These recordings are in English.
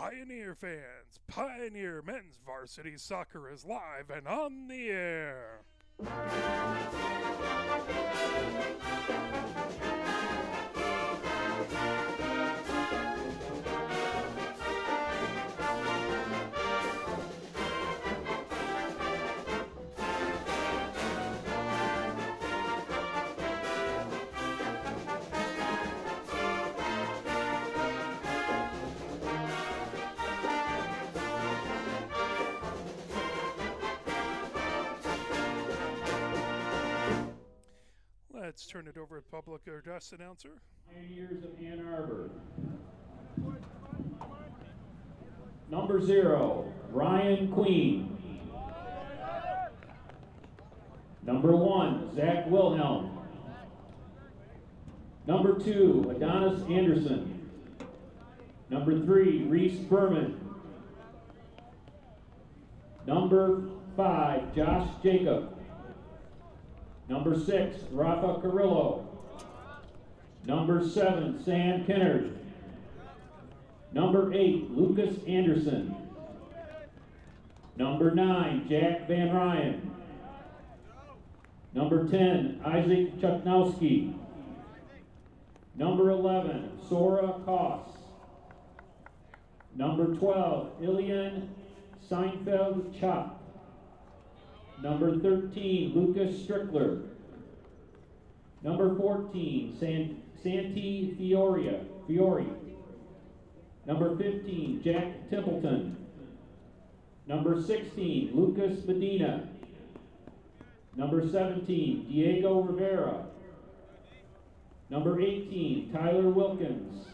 Pioneer fans, Pioneer men's varsity soccer is live and on the air. Let's turn it over to public address announcer. Pioneers of Ann Arbor. Number 0, Ryan Queen. Number 1, Zach Wilhelm. Number 2, Adonis Anderson. Number 3, Reese Berman. Number 5, Josh Jacob. Number 6, Rafa Carrillo. Number 7, Sam Kennard. Number 8, Lucas Anderson. Number 9, Jack Van Ryan. Number 10, Isaac Chuknowski. Number 11, Sora Koss. Number 12, Ilian Seinfeld Chop. Number 13, Lucas Strickler. Number 14, Santi Fiori. Number 15, Jack Templeton. Number 16, Lucas Medina. Number 17, Diego Rivera. Number 18, Tyler Wilkins.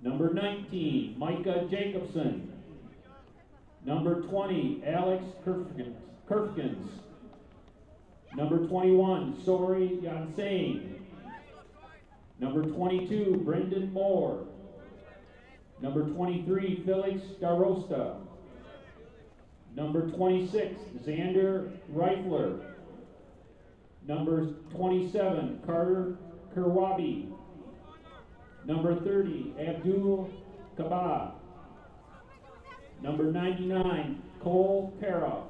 Number 19, Micah Jacobson. Number 20, Alex Kerfkins. Number 21, Sori Yansane. Number 22, Brendan Moore. Number 23, Felix Darosta. Number 26, Xander Reifler. Number 27, Carter Kerwabi. Number 30, Abdul Kabah. Number 99, Cole Para.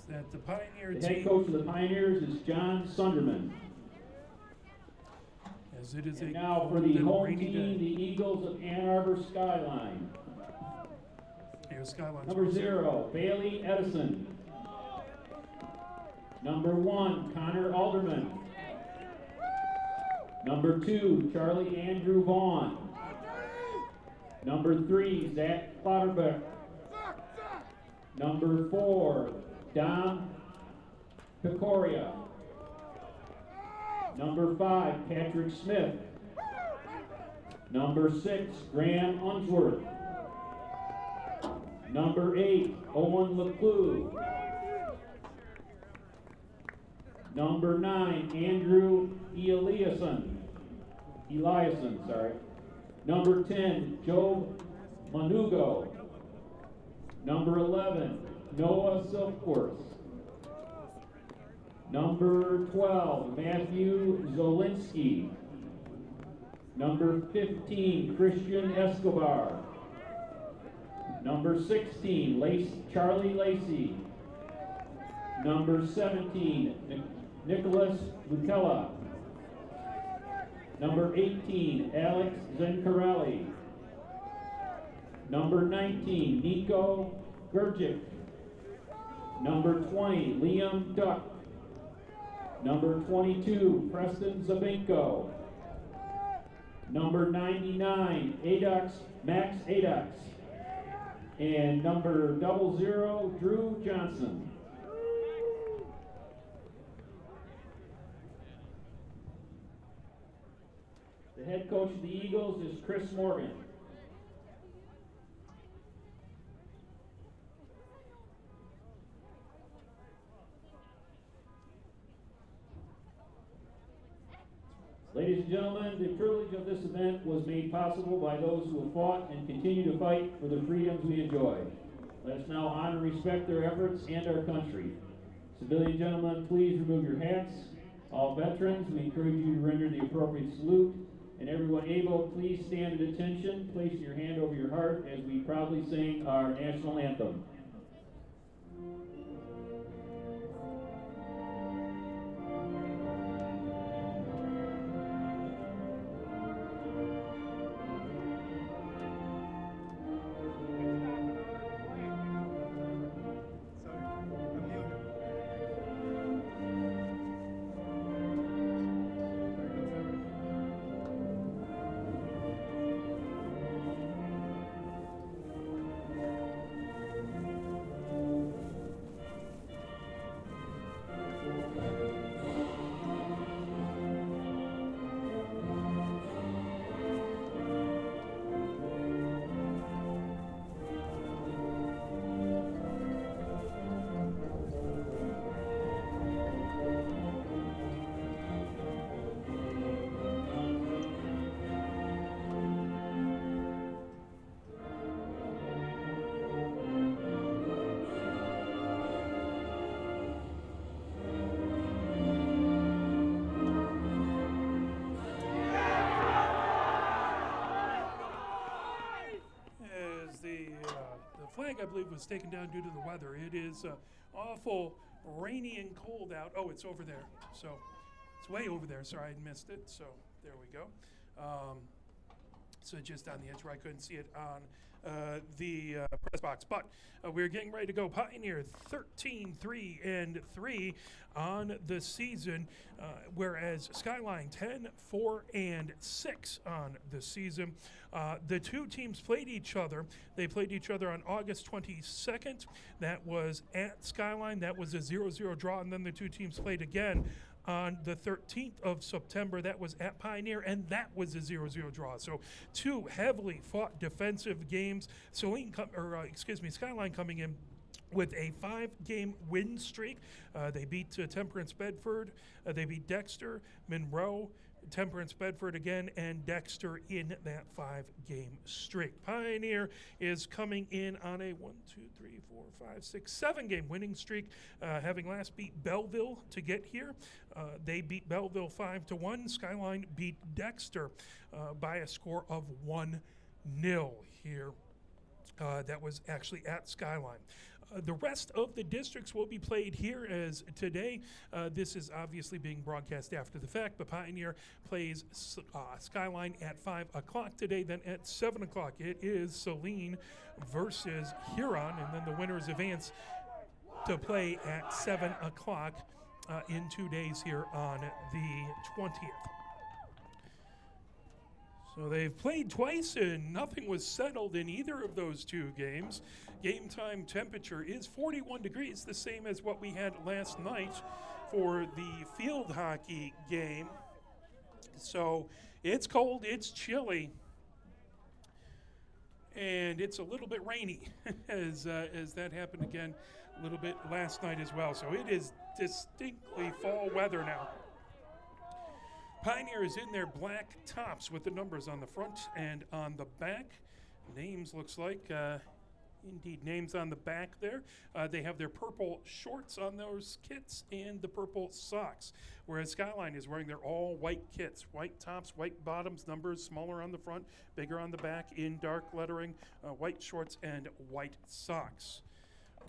That the Pioneer The team, head coach of the Pioneers is John Sunderman. as it is And a now for cold the and home rainy team, day. the Eagles of Ann Arbor Skyline. Here, Skyline. Number 0, Bailey Edison. Number 1, Connor Alderman. Number 2, Charlie Andrew Vaughn. Number 3, Zach Potterbeck. Number 4, Dom Picoria. Number 5, Patrick Smith. Number 6, Graham Unsworth. Number 8, Owen LeClue. Number 9, Andrew Eliason. Number 10, Joe Manugo. Number 11, Noah Silkworth. Number 12, Matthew Zolinsky. Number 15, Christian Escobar. Number 16, Charlie Lacey. Number 17, Nicholas Lucella. Number 18, Alex Zencarelli. Number 19, Nico Gurgic. Number 20, Liam Duck. Number 22, Preston Zabinko. Number 99, Max Adax. And number 00, Drew Johnson. The head coach of the Eagles is Chris Morgan. Ladies and gentlemen, the privilege of this event was made possible by those who have fought and continue to fight for the freedoms we enjoy. Let us now honor and respect their efforts and our country. Civilian gentlemen, please remove your hats. All veterans, we encourage you to render the appropriate salute. And everyone able, please stand at attention, placing your hand over your heart as we proudly sing our national anthem. Flag, I believe, was taken down due to the weather. It is awful rainy and cold out. Oh, it's over there. So it's way over there. Sorry, I missed it. So there we go. So just on the edge where I couldn't see it on the press box. But we're getting ready to go. Pioneer 13-3-3 on the season, whereas Skyline 10-4-6 on the season. The two teams played each other. They played each other on August 22nd. That was at Skyline. That was a 0-0 draw, and then the two teams played again on the 13th of September. That was at Pioneer, and that was a 0-0 draw. So two heavily fought defensive games. Skyline coming in with a 5-game win streak. They beat Temperance Bedford. They beat Dexter, Monroe, Temperance Bedford again, and Dexter in that 5-game streak. Pioneer is coming in on a 7-game winning streak, having last beat Belleville to get here. They beat Belleville 5-1. Skyline beat Dexter by a score of 1-0 here. That was actually at Skyline. The rest of the districts will be played here as today. This is obviously being broadcast after the fact, but Pioneer plays Skyline at 5 o'clock today. Then at 7 o'clock, it is Saline versus Huron, and then the winners advance to play at 7 o'clock in 2 days here on the 20th. So they've played twice and nothing was settled in either of those two games. Game time temperature is 41 degrees, the same as what we had last night for the field hockey game. So it's cold, it's chilly, and it's a little bit rainy as that happened again a little bit last night as well. So it is distinctly fall weather now. Pioneer is in their black tops with the numbers on the front and on the back. Names looks like, indeed, names on the back there. They have their purple shorts on those kits and the purple socks, whereas Skyline is wearing their all-white kits. White tops, white bottoms, numbers smaller on the front, bigger on the back in dark lettering, white shorts and white socks.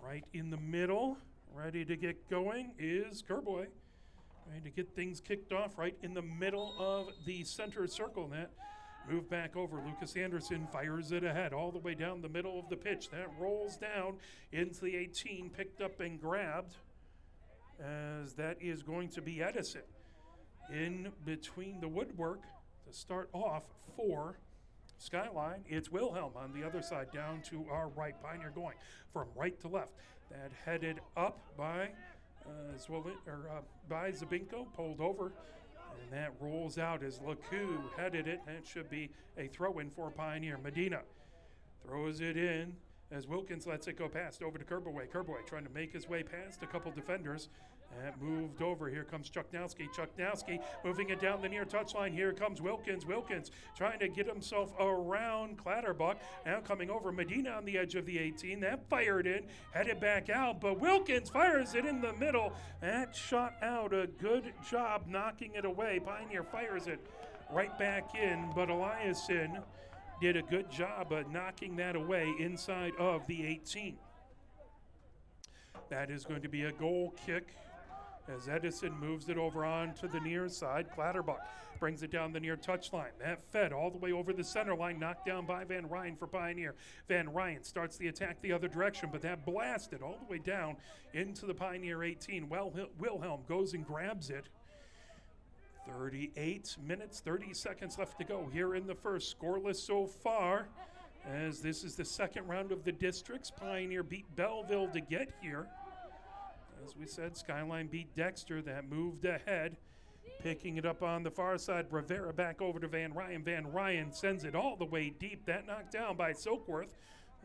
Right in the middle, ready to get going, is Kerboy. Ready to get things kicked off right in the middle of the center circle net. Move back over. Lucas Anderson fires it ahead all the way down the middle of the pitch. That rolls down into the 18, picked up and grabbed, as that is going to be Edison. In between the woodwork to start off for Skyline, it's Wilhelm on the other side down to our right. Pioneer going from right to left. That headed up by by Zabinko, pulled over, and that rolls out as LeCoux headed it. That should be a throw-in for Pioneer. Medina throws it in as Wilkins lets it go past over to Kerbaway. Kerbaway trying to make his way past a couple defenders. That moved over. Here comes Chuknowski. Chuknowski moving it down the near touchline. Here comes Wilkins. Wilkins trying to get himself around Clatterbuck. Now coming over. Medina on the edge of the 18. That fired in. Headed back out. But Wilkins fires it in the middle. That shot out. A good job knocking it away. Pioneer fires it right back in, but Eliason did a good job of knocking that away inside of the 18. That is going to be a goal kick as Edison moves it over onto the near side. Clatterbuck brings it down the near touchline. That fed all the way over the center line, knocked down by Van Ryan for Pioneer. Van Ryan starts the attack the other direction, but that blasted all the way down into the Pioneer 18. Well, Wilhelm goes and grabs it. 38 minutes, 30 seconds left to go here in the first. Scoreless so far, as this is the second round of the districts. Pioneer beat Belleville to get here. As we said, Skyline beat Dexter. That moved ahead. Picking it up on the far side, Rivera back over to Van Ryan. Van Ryan sends it all the way deep. That knocked down by Silkworth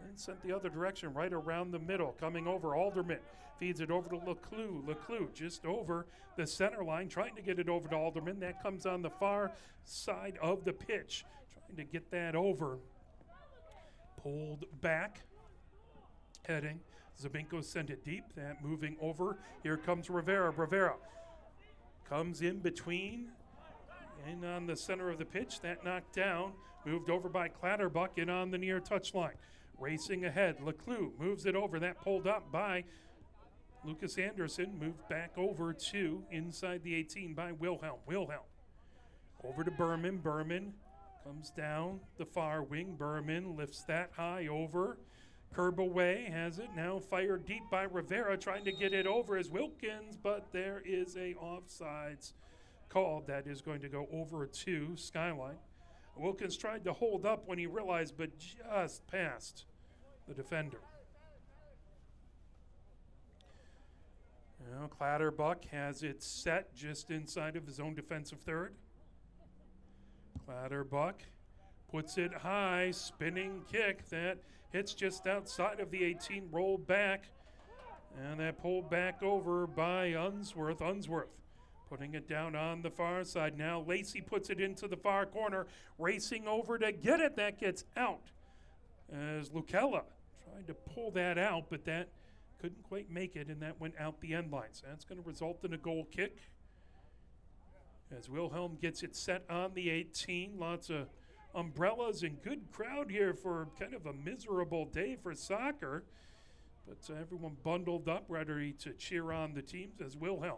and sent the other direction right around the middle. Coming over, Alderman feeds it over to Leclue. Leclue just over the center line, trying to get it over to Alderman. That comes on the far side of the pitch, trying to get that over. Pulled back, heading. Zabinko sent it deep. That moving over. Here comes Rivera. Rivera comes in between and on the center of the pitch. That knocked down. Moved over by Clatterbuck and on the near touchline. Racing ahead. Leclue moves it over. That pulled up by Lucas Anderson. Moved back over to inside the 18 by Wilhelm. Wilhelm over to Berman. Berman comes down the far wing. Berman lifts that high over. Curb away, has it now fired deep by Rivera, trying to get it over as Wilkins, but there is a offsides called that is going to go over to Skyline. Wilkins tried to hold up when he realized, but just passed the defender. Now Clatterbuck has it set just inside of his own defensive third. Clatterbuck puts it high, spinning kick that hits just outside of the 18, rolled back, and that pulled back over by Unsworth. Unsworth putting it down on the far side. Now Lacey puts it into the far corner, racing over to get it. That gets out as Lucella tried to pull that out, but that couldn't quite make it, and that went out the end line. So that's going to result in a goal kick as Wilhelm gets it set on the 18. Lots of umbrellas and good crowd here for kind of a miserable day for soccer, but everyone bundled up ready to cheer on the teams as Wilhelm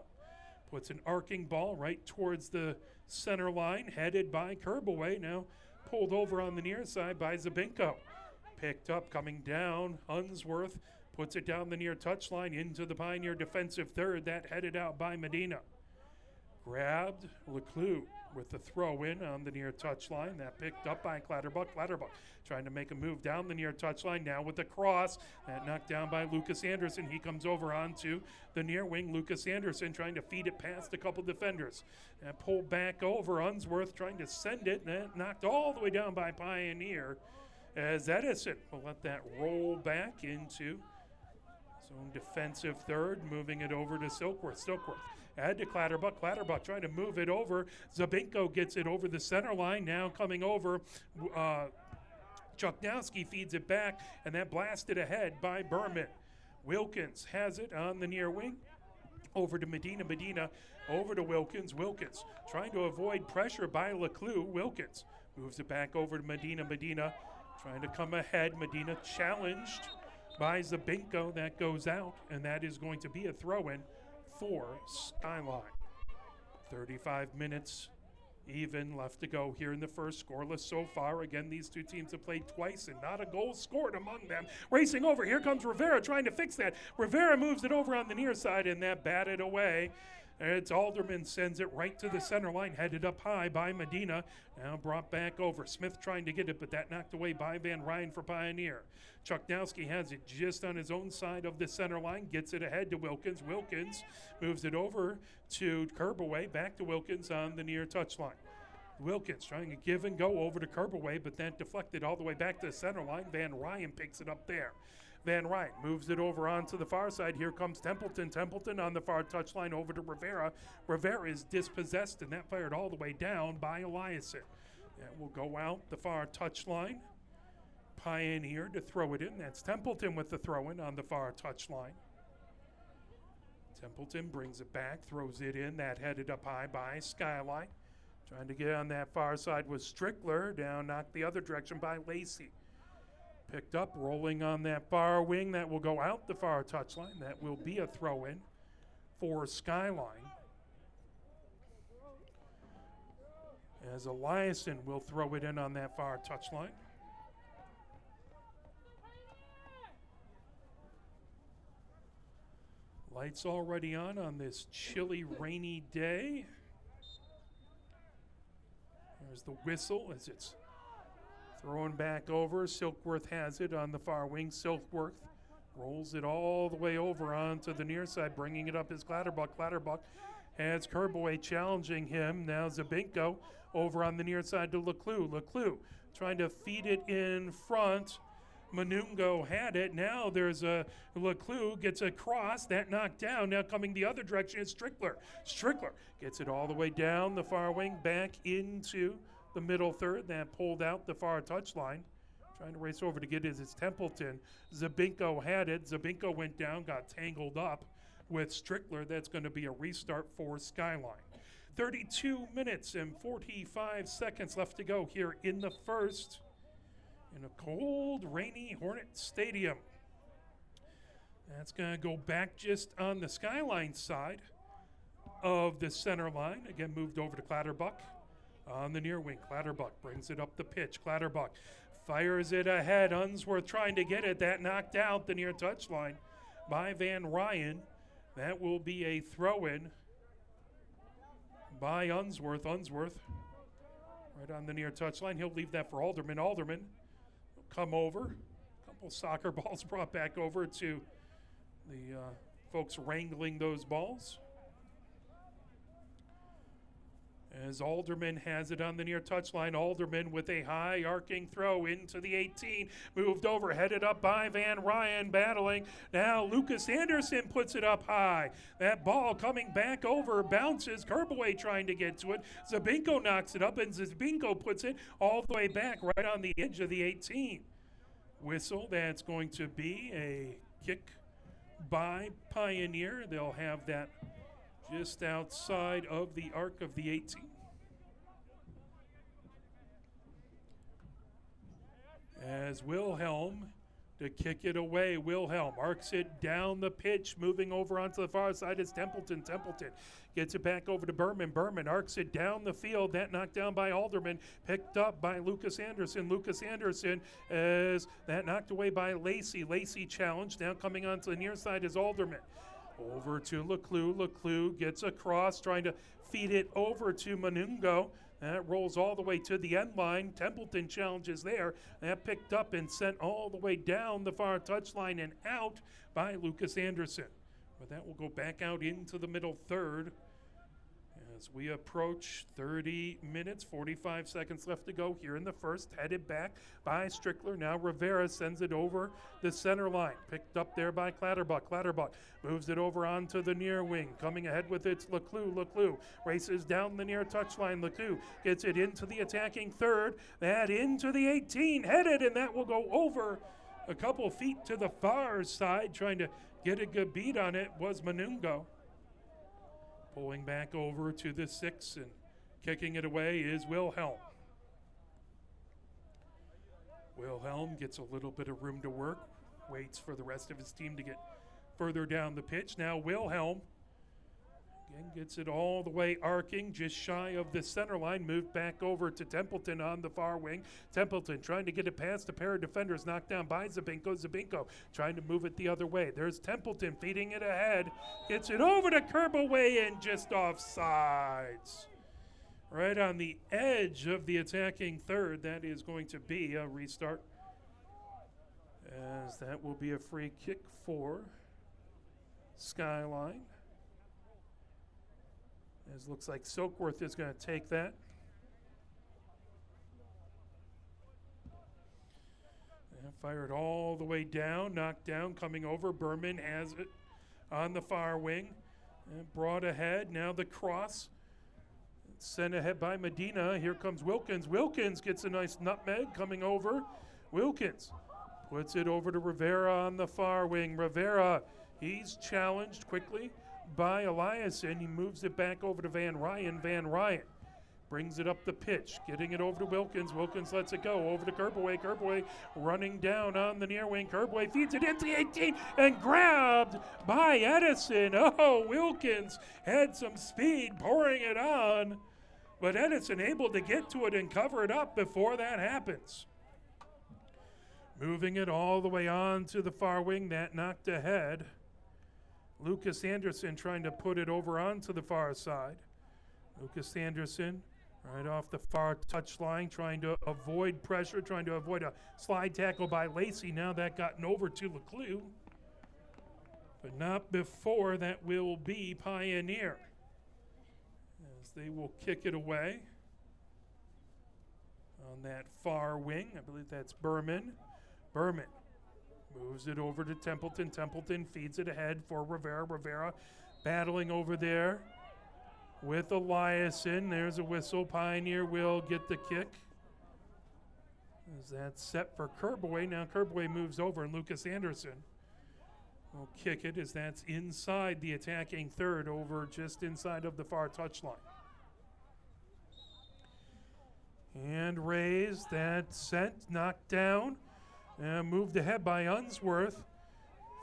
puts an arcing ball right towards the center line, headed by Kerbaway, now pulled over on the near side by Zabinko. Picked up, coming down, Unsworth puts it down the near touchline into the Pioneer defensive third. That headed out by Medina. Grabbed Leclue with the throw in on the near touchline. That picked up by Clatterbuck. Clatterbuck trying to make a move down the near touchline now with the cross. That knocked down by Lucas Anderson. He comes over onto the near wing. Lucas Anderson trying to feed it past a couple defenders. That pulled back over. Unsworth trying to send it. And that knocked all the way down by Pioneer as Edison will let that roll back into his own defensive third, moving it over to Silkworth. Silkworth ahead to Clatterbuck. Clatterbuck trying to move it over. Zabinko gets it over the center line. Now coming over. Chuknowski feeds it back, and that blasted ahead by Berman. Wilkins has it on the near wing. Over to Medina. Medina over to Wilkins. Wilkins trying to avoid pressure by Leclue. Wilkins moves it back over to Medina. Medina trying to come ahead. Medina challenged by Zabinko. That goes out, and that is going to be a throw-in for Skyline. 35 minutes even left to go here in the first. Scoreless so far. Again, these two teams have played twice and not a goal scored among them. Racing over. Here comes Rivera trying to fix that. Rivera moves it over on the near side, and that batted away. It's Alderman sends it right to the center line, headed up high by Medina. Now brought back over. Smith trying to get it, but that knocked away by Van Ryan for Pioneer. Chuknowski has it just on his own side of the center line, gets it ahead to Wilkins. Wilkins moves it over to Kerbaway, back to Wilkins on the near touchline. Wilkins trying to give and go over to Kerbaway, but that deflected all the way back to the center line. Van Ryan picks it up there. Van Ryan moves it over onto the far side. Here comes Templeton. Templeton on the far touchline over to Rivera. Rivera is dispossessed, and that fired all the way down by Eliason. That will go out the far touchline. Pioneer to throw it in. That's Templeton with the throw-in on the far touchline. Templeton brings it back, throws it in. That headed up high by Skyline. Trying to get on that far side was Strickler. Down, knocked the other direction by Lacey. Picked up, rolling on that far wing. That will go out the far touchline. That will be a throw-in for Skyline. As Eliason will throw it in on that far touchline. Lights already on this chilly, rainy day. There's the whistle as it's thrown back over. Silkworth has it on the far wing. Silkworth rolls it all the way over onto the near side, bringing it up is Clatterbuck. Clatterbuck has Kerbaway challenging him. Now Zabinko over on the near side to Leclue. Leclue trying to feed it in front. Manungo had it. Now there's a Leclue gets a cross. That knocked down. Now coming the other direction is Strickler. Strickler gets it all the way down the far wing, back into the middle third. That pulled out the far touchline. Trying to race over to get it is Templeton. Zabinko had it. Zabinko went down, got tangled up with Strickler. That's going to be a restart for Skyline. 32 minutes and 45 seconds left to go here in the first in a cold, rainy Hornet Stadium. That's going to go back just on the Skyline side of the center line. Again, moved over to Clatterbuck on the near wing. Clatterbuck brings it up the pitch. Clatterbuck fires it ahead. Unsworth trying to get it. That knocked out the near touchline by Van Ryan. That will be a throw-in by Unsworth. Unsworth right on the near touchline. He'll leave that for Alderman. Alderman will come over. A couple soccer balls brought back over to the folks wrangling those balls. As Alderman has it on the near touchline. Alderman with a high arcing throw into the 18. Moved over, headed up by Van Ryan, battling. Now Lucas Anderson puts it up high. That ball coming back over, bounces. Kerbaway trying to get to it. Zabinko knocks it up, and Zabinko puts it all the way back right on the edge of the 18. Whistle, that's going to be a kick by Pioneer. They'll have that just outside of the arc of the 18. As Wilhelm to kick it away. Wilhelm arcs it down the pitch, moving over onto the far side is Templeton. Templeton gets it back over to Berman. Berman arcs it down the field. That knocked down by Alderman, picked up by Lucas Anderson. Lucas Anderson as that knocked away by Lacey. Lacey challenged. Now coming onto the near side is Alderman. Over to Leclue. Leclue gets across, trying to feed it over to Manungo. That rolls all the way to the end line. Templeton challenges there. That picked up and sent all the way down the far touchline and out by Lucas Anderson. But that will go back out into the middle third as we approach 30 minutes, 45 seconds left to go here in the first. Headed back by Strickler. Now Rivera sends it over the center line. Picked up there by Clatterbuck. Clatterbuck moves it over onto the near wing. Coming ahead with it's Leclue. Leclue races down the near touchline. Leclue gets it into the attacking third. That into the 18. Headed, and that will go over a couple feet to the far side. Trying to get a good beat on it was Manungo. Pulling back over to the 6 and kicking it away is Wilhelm. Wilhelm gets a little bit of room to work, waits for the rest of his team to get further down the pitch. Now Wilhelm again gets it all the way arcing, just shy of the center line, moved back over to Templeton on the far wing. Templeton trying to get it past a pair of defenders, knocked down by Zabinko. Zabinko trying to move it the other way. There's Templeton feeding it ahead, gets it over to Kerbaway and just off sides. Right on the edge of the attacking third. That is going to be a restart, as that will be a free kick for Skyline. As looks like Silkworth is going to take that. And fired all the way down, knocked down, coming over. Berman has it on the far wing. And brought ahead. Now the cross. Sent ahead by Medina. Here comes Wilkins. Wilkins gets a nice nutmeg coming over. Wilkins puts it over to Rivera on the far wing. Rivera, he's challenged quickly by Eliason. He moves it back over to Van Ryan. Van Ryan Brings it up the pitch, getting it over to Wilkins. Wilkins lets it go over to Kerbaway. Kerbaway running down on the near wing. Kerbaway feeds it into the 18 and grabbed by Edison. Oh, Wilkins had some speed pouring it on, but Edison able to get to it and cover it up before that happens. Moving it all the way on to the far wing, that knocked ahead. Lucas Anderson trying to put it over onto the far side. Lucas Anderson right off the far touchline, trying to avoid pressure, trying to avoid a slide tackle by Lacey. Now that gotten over to Leclue, but not before that will be Pioneer, as they will kick it away on that far wing. I believe that's Berman. Berman moves it over to Templeton. Templeton feeds it ahead for Rivera. Rivera battling over there with Eliason. There's a whistle. Pioneer will get the kick. As that's set for Kerbaway. Now Kerbaway moves over, and Lucas Anderson will kick it as that's inside the attacking third, over just inside of the far touchline. And raised, that sent, knocked down, and moved ahead by Unsworth.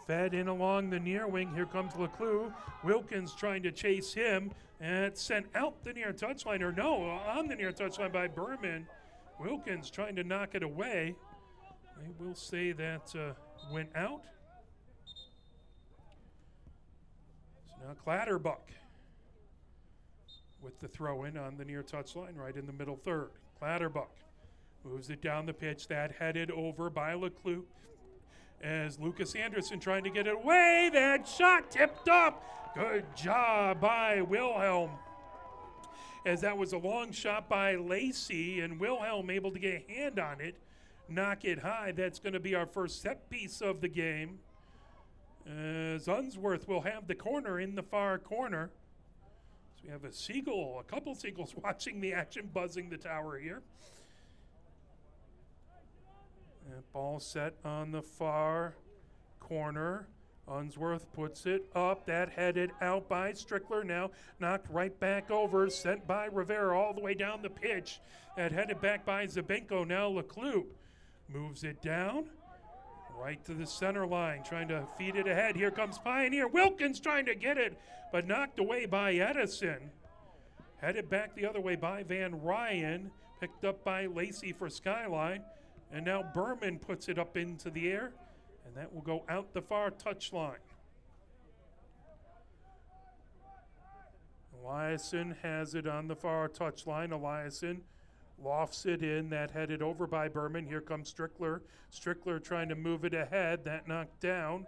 Fed in along the near wing. Here comes Leclue. Wilkins trying to chase him. And it's sent out the near touchline, or no, on the near touchline by Berman. Wilkins trying to knock it away. They will say that went out. So now Clatterbuck with the throw in on the near touchline, right in the middle third. Clatterbuck moves it down the pitch. That headed over by Leclue, as Lucas Anderson trying to get it away. That shot tipped up. Good job by Wilhelm, as that was a long shot by Lacey, and Wilhelm able to get a hand on it, knock it high. That's going to be our first set piece of the game, as Unsworth will have the corner in the far corner. So we have a couple seagulls watching the action, buzzing the tower here. That ball set on the far corner. Unsworth puts it up. That headed out by Strickler. Now knocked right back over. Sent by Rivera all the way down the pitch. That headed back by Zabinko. Now Leclue moves it down right to the center line, trying to feed it ahead. Here comes Pioneer. Wilkins trying to get it, but knocked away by Edison. Headed back the other way by Van Ryan. Picked up by Lacey for Skyline. And now Berman puts it up into the air, and that will go out the far touchline. Eliason has it on the far touchline. Eliason lofts it in. That headed over by Berman. Here comes Strickler. Strickler trying to move it ahead. That knocked down.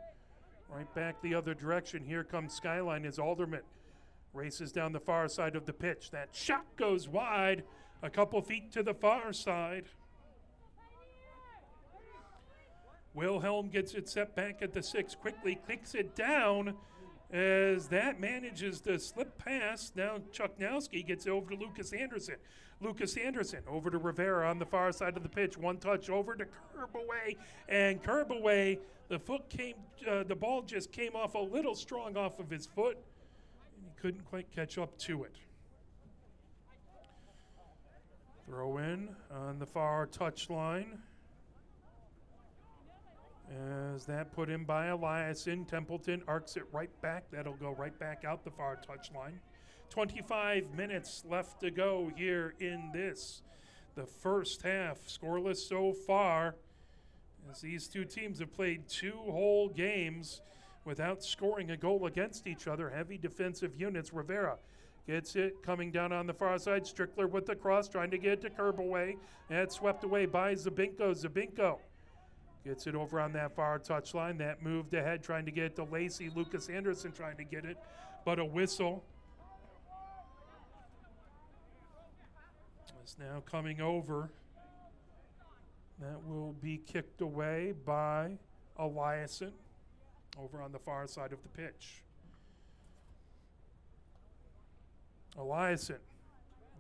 Right back the other direction. Here comes Skyline as Alderman races down the far side of the pitch. That shot goes wide, a couple feet to the far side. Wilhelm gets it set back at the 6, quickly kicks it down, as that manages to slip past. Now Chuknowski gets it over to Lucas Anderson. Lucas Anderson over to Rivera on the far side of the pitch. One touch over to Kerbaway, and Kerbaway, the ball just came off a little strong off of his foot, and he couldn't quite catch up to it. Throw in on the far touchline. As that put in by Eliason. Templeton arcs it right back. That'll go right back out the far touchline. 25 minutes left to go here in the first half. Scoreless so far, as these two teams have played 2 whole games without scoring a goal against each other. Heavy defensive units. Rivera gets it coming down on the far side. Strickler with the cross, trying to get it to Kerbaway. That's swept away by Zabinko. Zabinko gets it over on that far touchline. That moved ahead, trying to get it to Lacey. Lucas Anderson trying to get it, but a whistle. It's now coming over. That will be kicked away by Eliason over on the far side of the pitch. Eliason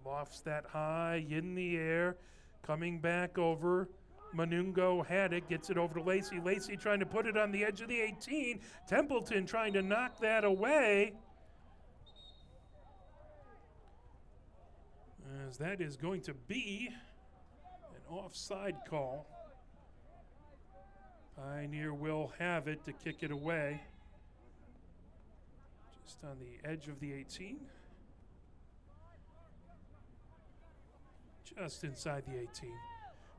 lofts that high in the air, coming back over. Manungo had it, gets it over to Lacey. Lacey trying to put it on the edge of the 18. Templeton trying to knock that away. as that is going to be an offside call. Pioneer will have it to kick it away. Just on the edge of the 18. Just inside the 18.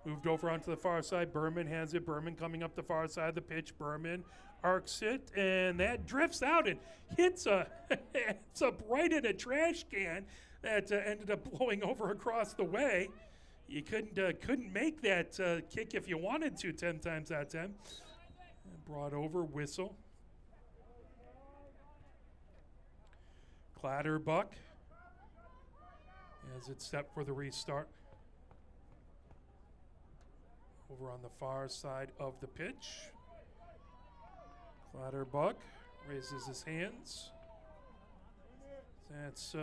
Moved over onto the far side. Berman has it. Berman coming up the far side of the pitch. Berman arcs it, and that drifts out and hits it's up right in a trash can that ended up blowing over across the way. You couldn't make that kick if you wanted to 10 times out of 10. Brought over, whistle. Clatterbuck as it's set for the restart. Over on the far side of the pitch. Clatterbuck raises his hands. That's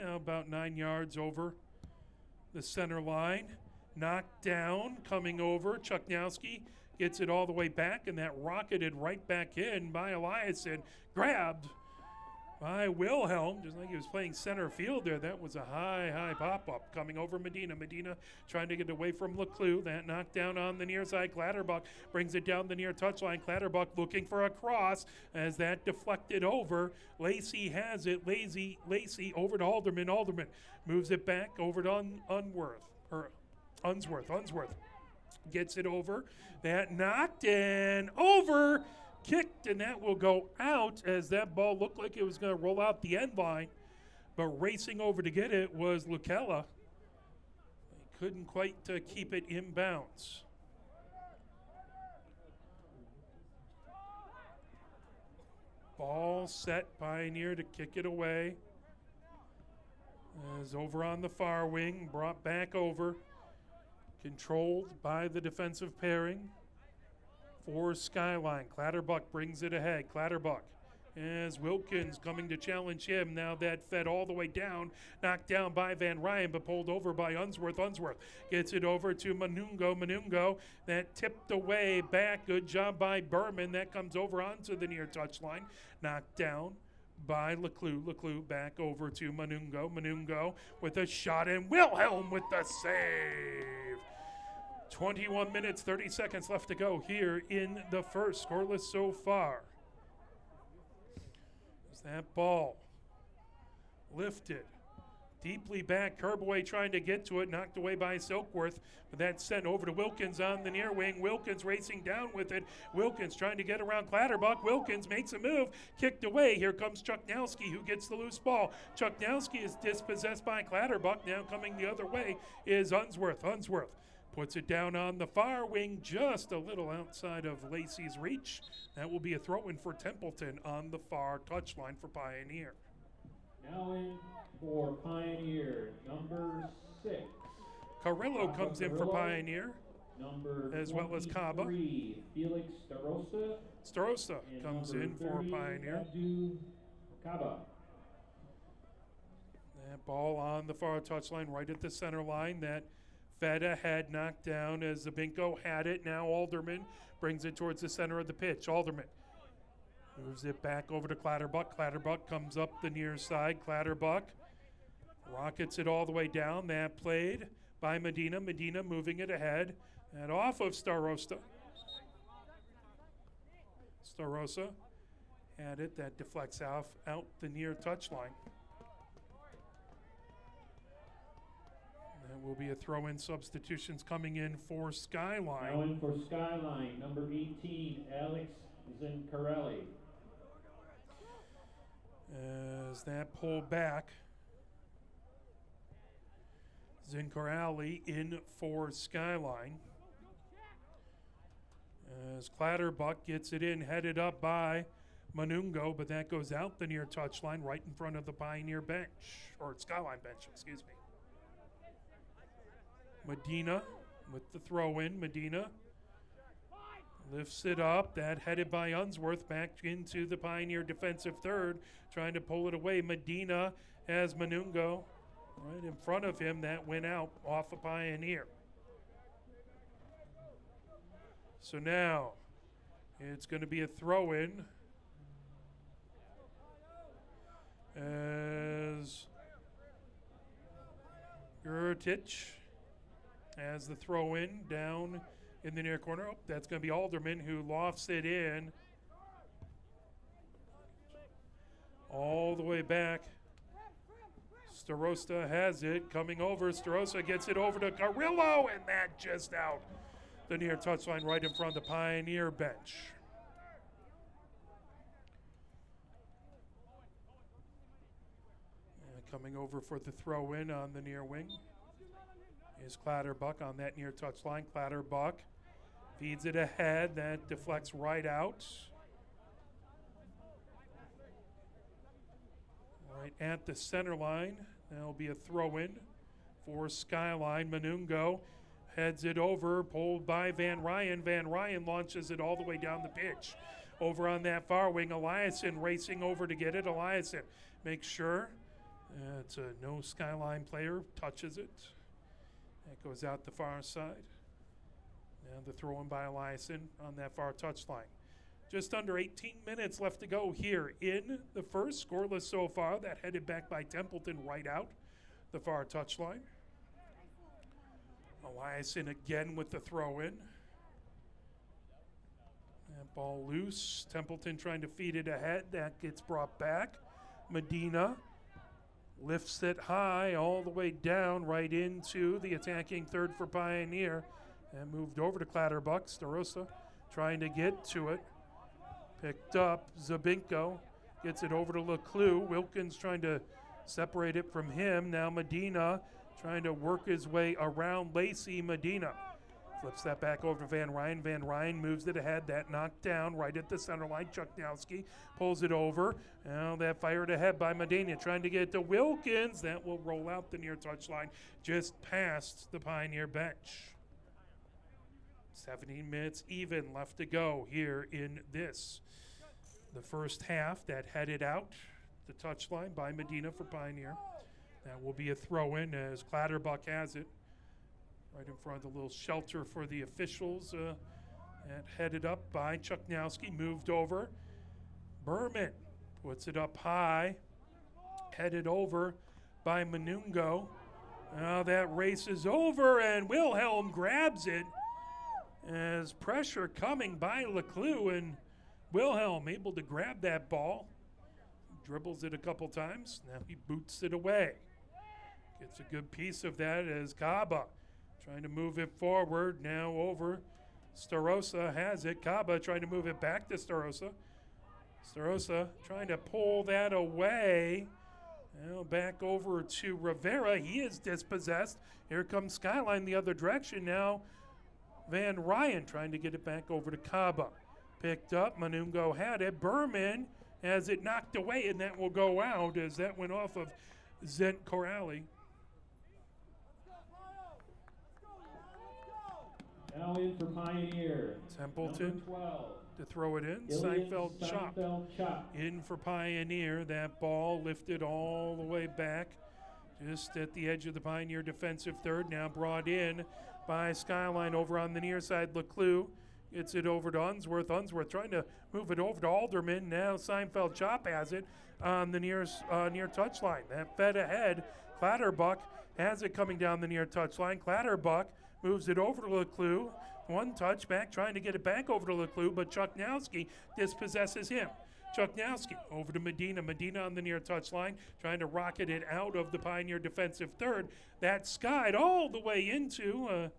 about 9 yards over the center line. Knocked down, coming over. Chuknowski gets it all the way back, and that rocketed right back in by Eliason. Grabbed by Wilhelm, just like he was playing center field there. That was a high pop-up coming over Medina. Medina trying to get away from Leclue. That knocked down on the near side. Clatterbuck brings it down the near touchline. Clatterbuck looking for a cross as that deflected over. Lacey has it. Lacey over to Alderman. Alderman moves it back over to Unsworth gets it over. That knocked and over. Kicked, and that will go out as that ball looked like it was going to roll out the end line, but racing over to get it was Lucella. He couldn't quite keep it in bounds. Ball set, Pioneer to kick it away. As over on the far wing, brought back over, controlled by the defensive pairing. For Skyline, Clatterbuck brings it ahead. Clatterbuck as Wilkins coming to challenge him. Now that fed all the way down, knocked down by Van Ryan, but pulled over by Unsworth. Unsworth gets it over to Manungo. Manungo, that tipped away back. Good job by Berman. That comes over onto the near touchline. Knocked down by Leclue. Leclue back over to Manungo. Manungo with a shot, and Wilhelm with the save. 21 minutes, 30 seconds left to go here in the first. Scoreless so far. As that ball lifted deeply back. Kerbaway trying to get to it, knocked away by Silkworth, but that's sent over to Wilkins on the near wing. Wilkins racing down with it. Wilkins trying to get around Clatterbuck. Wilkins makes a move, kicked away. Here comes Chuknowski, who gets the loose ball. Chuknowski is dispossessed by Clatterbuck. Now coming the other way is Unsworth. Unsworth puts it down on the far wing, just a little outside of Lacey's reach. That will be a throw-in for Templeton on the far touchline for Pioneer. Now in for Pioneer, number 6. Carrillo comes in for Pioneer, number as well as Kaba. Felix Starosta. Starosta comes in for Pioneer. Kaba. That ball on the far touchline, right at the center line. That fed ahead, knocked down as Zabinko had it. Now Alderman brings it towards the center of the pitch. Alderman moves it back over to Clatterbuck. Clatterbuck comes up the near side. Clatterbuck rockets it all the way down. That played by Medina. Medina moving it ahead and off of Starosta. Starosta had it. That deflects out the near touchline. That will be a throw-in. Substitutions coming in for Skyline. Now in for Skyline, number 18, Alex Zincarelli. As that pulled back, Zincarelli in for Skyline. As Clatterbuck gets it in, headed up by Manungo, but that goes out the near touchline right in front of the Pioneer bench, or Skyline bench, excuse me. Medina with the throw-in. Medina lifts it up. That headed by Unsworth back into the Pioneer defensive third, trying to pull it away. Medina has Manungo right in front of him. That went out off a Pioneer. So now it's going to be a throw-in as Gurtich has the throw in down in the near corner. Oh, that's going to be Alderman who lofts it in all the way back. Starosta has it, coming over. Starosta gets it over to Carrillo, and that just out the near touchline right in front of the Pioneer bench. Coming over for the throw in on the near wing is Clatterbuck on that near touchline. Clatterbuck feeds it ahead. That deflects right out. Right at the center line. That'll be a throw in for Skyline. Manungo heads it over, pulled by Van Ryan. Van Ryan launches it all the way down the pitch. Over on that far wing, Eliason racing over to get it. Eliason makes sure. It's a no Skyline player, touches it. That goes out the far side. Now the throw in by Eliason on that far touchline. Just under 18 minutes left to go here in the first. Scoreless so far. That headed back by Templeton right out the far touchline. Eliason again with the throw in. That ball loose. Templeton trying to feed it ahead. That gets brought back. Medina lifts it high all the way down right into the attacking third for Pioneer. And moved over to Clatterbuck. Starosta trying to get to it. Picked up. Zabinko gets it over to Leclue. Wilkins trying to separate it from him. Now Medina trying to work his way around Lacey. Medina flips that back over to Van Ryan. Van Ryan moves it ahead. That knocked down right at the center line. Chuknowski pulls it over. Now that fired ahead by Medina trying to get it to Wilkins. That will roll out the near touchline just past the Pioneer bench. 17 minutes even left to go here in this. The first half that headed out the touchline by Medina for Pioneer. That will be a throw in as Clatterbuck has it. Right in front of the little shelter for the officials. And headed up by Chuknowski, moved over. Berman puts it up high. Headed over by Manungo. Now that race is over and Wilhelm grabs it. As pressure coming by Leclue, and Wilhelm able to grab that ball. Dribbles it a couple times. Now he boots it away. Gets a good piece of that as Kaba trying to move it forward. Now over. Starosta has it. Kaba trying to move it back to Starosta. Starosta trying to pull that away. Now back over to Rivera. He is dispossessed. Here comes Skyline the other direction now. Van Ryan trying to get it back over to Kaba. Picked up. Manungo had it. Berman has it knocked away, and that will go out as that went off of Zent Corrali. Now in for Pioneer. Templeton Number 12. to throw it in. Ilian Seinfeld chop. In for Pioneer. That ball lifted all the way back just at the edge of the Pioneer defensive third. Now brought in by Skyline over on the near side. Leclue gets it over to Unsworth. Unsworth trying to move it over to Alderman. Now Seinfeld chop has it on the near touchline. That fed ahead. Clatterbuck has it coming down the near touchline. Clatterbuck moves it over to Leclue. One touch back, trying to get it back over to Leclue, but Chuknowski dispossesses him. Chuknowski over to Medina. Medina on the near touchline, trying to rocket it out of the Pioneer defensive third. That skied all the way into,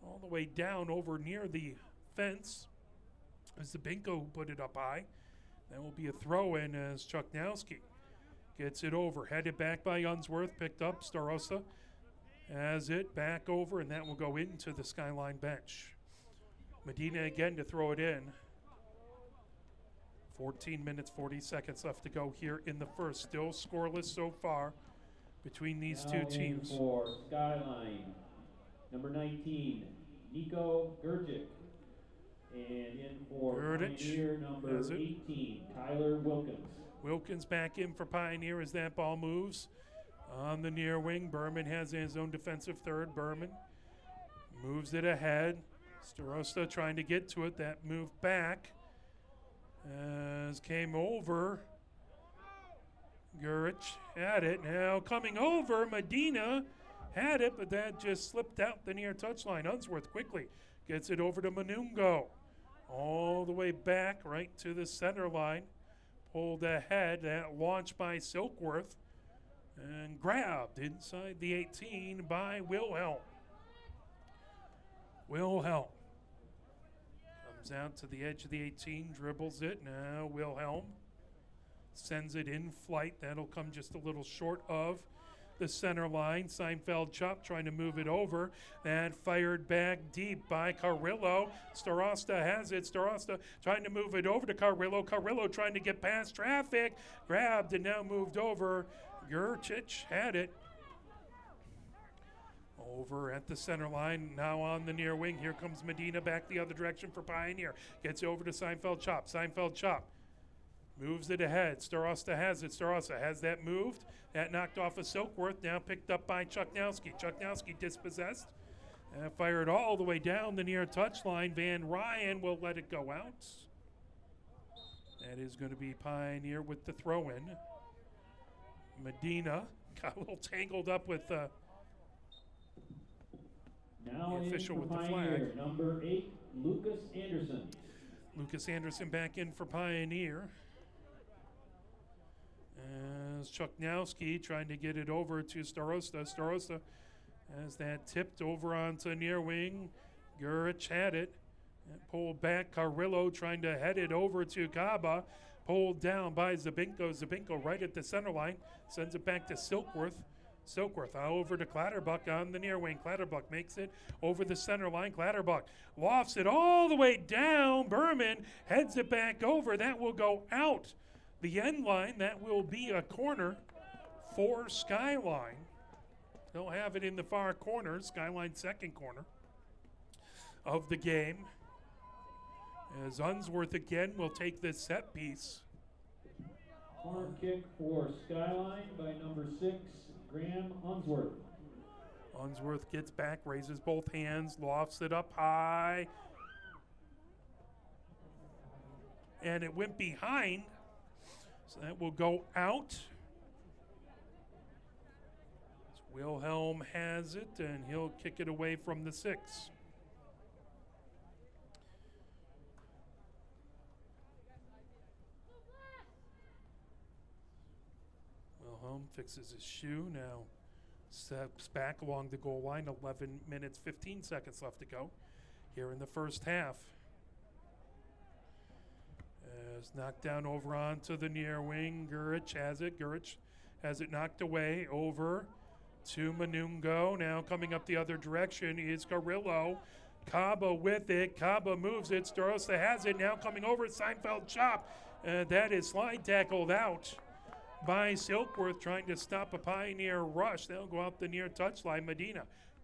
all the way down over near the fence. As the Binko put it up high. That will be a throw in as Chuknowski gets it over. Headed back by Unsworth, picked up. Starosta has it back over, and that will go into the Skyline bench. Medina again to throw it in. 14 minutes, 40 seconds left to go here in the first. Still scoreless so far between these two teams. For Skyline, number 19, Nico Gurgic. And in for Pioneer, number 18, Tyler Wilkins. Wilkins back in for Pioneer as that ball moves. On the near wing, Berman has his own defensive third. Berman moves it ahead. Starosta trying to get to it. That move back as came over. Gurich at it. Now coming over, Medina had it, but that just slipped out the near touchline. Unsworth quickly gets it over to Manungo. All the way back right to the center line. Pulled ahead, that launch by Silkworth. And grabbed inside the 18 by Wilhelm. Wilhelm comes out to the edge of the 18, dribbles it. Now Wilhelm sends it in flight. That'll come just a little short of the center line. Seinfeld Chop trying to move it over. That fired back deep by Carrillo. Starosta has it. Starosta trying to move it over to Carrillo. Carrillo trying to get past traffic. Grabbed and now moved over. Gurchich had it. Over at the center line, now on the near wing. Here comes Medina back the other direction for Pioneer. Gets over to Seinfeld Chop. Seinfeld Chop moves it ahead. Starosta has it. Starosta has that moved. That knocked off of Silkworth. Now picked up by Chuknowski. Chuknowski dispossessed. Fired all the way down the near touchline. Van Ryan will let it go out. That is going to be Pioneer with the throw-in. Medina got a little tangled up with now the official with the Pioneer, flag. number 8, Lucas Anderson. Lucas Anderson back in for Pioneer. As Chuknowski trying to get it over to Starosta. Starosta has that tipped over onto near wing. Gurich had it. And pulled back. Carrillo trying to head it over to Kaba. Pulled down by Zabinko. Zabinko right at the center line. Sends it back to Silkworth. Silkworth over to Clatterbuck on the near wing. Clatterbuck makes it over the center line. Clatterbuck lofts it all the way down. Berman heads it back over. That will go out the end line. That will be a corner for Skyline. They'll have it in the far corner. Skyline's second corner of the game. As Unsworth again will take this set piece. Corner kick for Skyline by number 6, Graham Unsworth. Unsworth gets back, raises both hands, lofts it up high. And it went behind. So that will go out. Wilhelm has it, and he'll kick it away from the 6. Wilhelm fixes his shoe, now steps back along the goal line. 11 minutes, 15 seconds left to go here in the first half. As knocked down over onto the near wing. Gurich has it. Gurich has it knocked away over to Manungo. Now coming up the other direction is Carrillo. Kaba with it. Kaba moves it. Starosta has it. Now coming over. Seinfeld Chop. That is slide tackled out by Silkworth, trying to stop a Pioneer rush. They'll go out the near touchline. Medina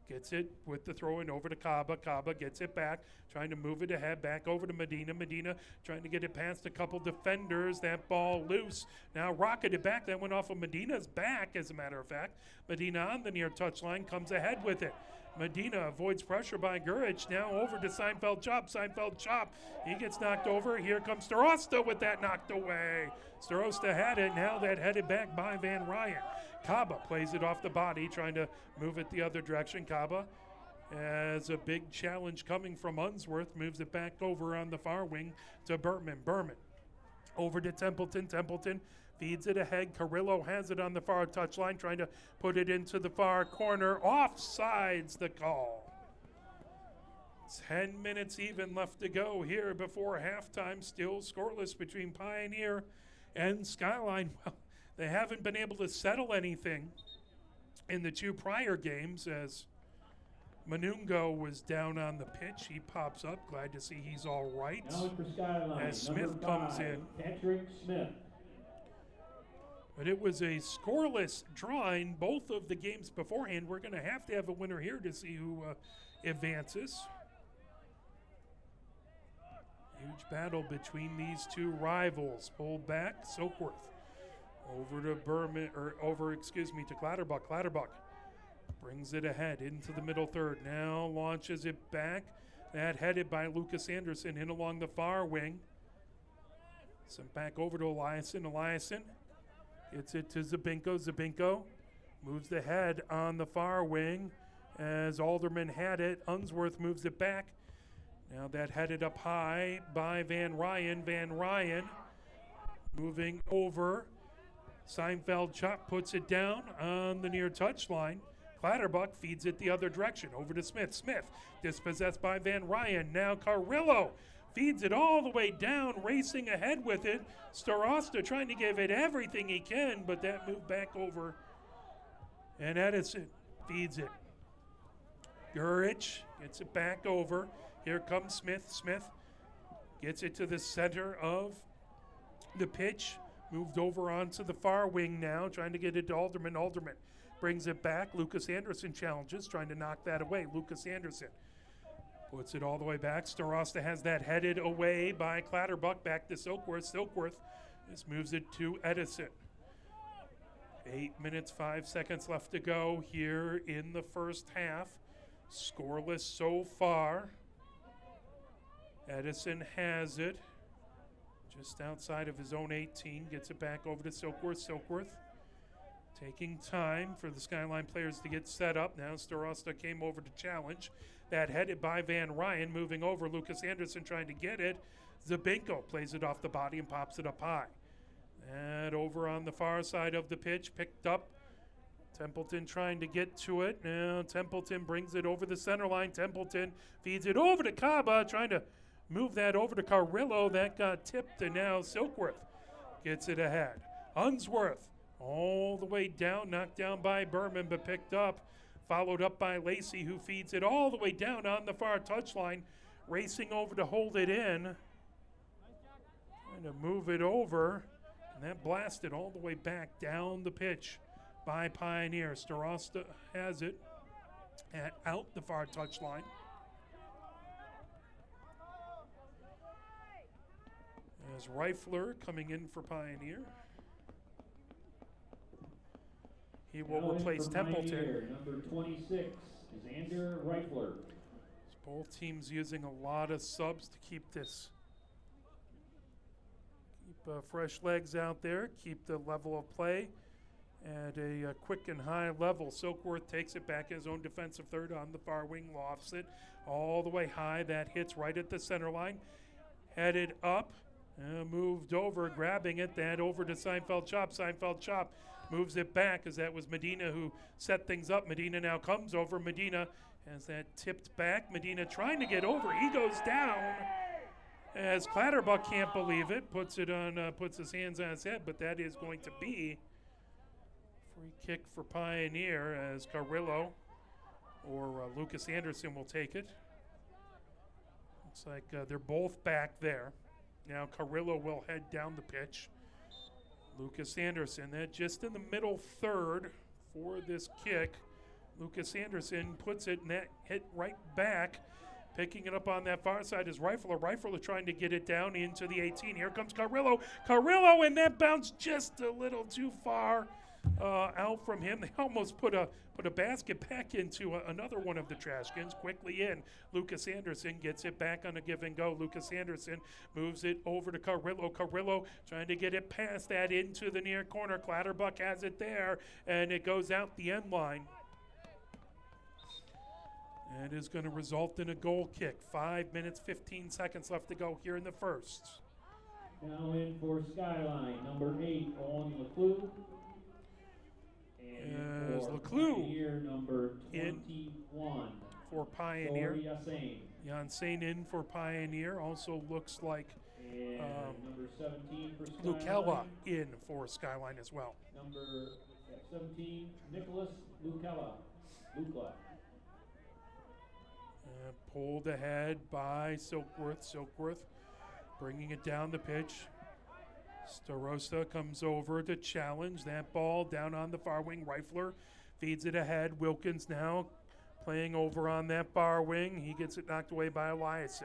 gets it with the throw in over to Kaba. Kaba gets it back, trying to move it ahead, back over to Medina. Medina trying to get it past a couple defenders. That ball loose. Now rocketed back. That went off of Medina's back, as a matter of fact. Medina on the near touchline comes ahead with it. Medina avoids pressure by Gurich. Now over to Seinfeld Chop. Seinfeld Chop. He gets knocked over. Here comes Starosta with that knocked away. Starosta had it. Now that headed back by Van Ryan. Kaba plays it off the body, trying to move it the other direction. Kaba has a big challenge coming from Unsworth. Moves it back over on the far wing to Berman. Berman over to Templeton. Templeton feeds it ahead. Carrillo has it on the far touchline, trying to put it into the far corner. Offsides the call. 10 minutes even left to go here before halftime. Still scoreless between Pioneer and Skyline. Well, they haven't been able to settle anything in the 2 prior games, as Manungo was down on the pitch. He pops up. Glad to see he's all right. Now in for Skyline, as Smith comes 5, in. Patrick Smith. But it was a scoreless draw in both of the games beforehand. We're going to have a winner here to see who advances. Huge battle between these 2 rivals. Pulled back, Silkworth. Over to to Clatterbuck. Clatterbuck brings it ahead into the middle third. Now launches it back. That headed by Lucas Anderson in along the far wing. Sent back over to Eliason. Eliason gets it to Zabinko. Zabinko Moves the head on the far wing as Alderman had it. Unsworth moves it back. Now that headed up high by Van Ryan. Van Ryan moving over. Seinfeld chop puts it down on the near touchline. Clatterbuck feeds it the other direction over to Smith. Smith dispossessed by Van Ryan. Now Carrillo feeds it all the way down, racing ahead with it. Starosta trying to give it everything he can, but that moved back over. And Edison feeds it. Gurich gets it back over. Here comes Smith. Smith gets it to the center of the pitch. Moved over onto the far wing now, trying to get it to Alderman. Alderman brings it back. Lucas Anderson challenges, trying to knock that away. Lucas Anderson puts it all the way back. Starosta has that headed away by Clatterbuck. Back to Silkworth. Silkworth just moves it to Edison. 8 minutes, 5 seconds left to go here in the first half. Scoreless so far. Edison has it just outside of his own 18. Gets it back over to Silkworth. Silkworth taking time for the Skyline players to get set up. Now Starosta came over to challenge. That headed by Van Ryan, moving over. Lucas Anderson trying to get it. Zabinko plays it off the body and pops it up high. And over on the far side of the pitch, picked up. Templeton trying to get to it. Now Templeton brings it over the center line. Templeton feeds it over to Kaba, trying to move that over to Carrillo. That got tipped, and now Silkworth gets it ahead. Unsworth all the way down, knocked down by Berman, but picked up. Followed up by Lacey, who feeds it all the way down on the far touchline. Racing over to hold it in. Trying to move it over. And that blasted all the way back down the pitch by Pioneer. Starosta has it at out the far touchline. As Reifler coming in for Pioneer. He will replace Templeton. Pioneer, number 26, Xander Reifler. Both teams using a lot of subs to keep fresh legs out there, keep the level of play at a quick and high level. Silkworth takes it back his own defensive third on the far wing, lofts it all the way high. That hits right at the center line. Headed up, moved over, grabbing it, that over to Seinfeld Chop. Seinfeld Chop moves it back as that was Medina who set things up. Medina now comes over. Medina has that tipped back. Medina trying to get over. He goes down as Clatterbuck can't believe it. Puts his hands on his head, but that is going to be free kick for Pioneer as Carrillo or Lucas Anderson will take it. Looks like they're both back there. Now Carrillo will head down the pitch. Lucas Anderson, that just in the middle third for this kick. Lucas Anderson puts it, and that hit right back. Picking it up on that far side is Reifler. Reifler trying to get it down into the 18. Here comes Carrillo. Carrillo, and that bounced just a little too far out from him. They almost put a basket back into another one of the trash cans. Quickly in. Lucas Anderson gets it back on a give and go. Lucas Anderson moves it over to Carrillo. Carrillo trying to get it past that into the near corner. Clatterbuck has it there, and it goes out the end line. And is going to result in a goal kick. 5 minutes, 15 seconds left to go here in the first. Now in for Skyline, number 8, Owen LeClue. As LeClue Pioneer, number 21. For Pioneer. Yassane. Yassane in for Pioneer. Also looks like And number 17 for Skyline. Lucella in for Skyline as well. Number 17, Nicholas Lucella. Lucla. Pulled ahead by Silkworth. Silkworth bringing it down the pitch. Starosta comes over to challenge that ball down on the far wing. Reifler feeds it ahead. Wilkins now playing over on that far wing. He gets it knocked away by Eliason.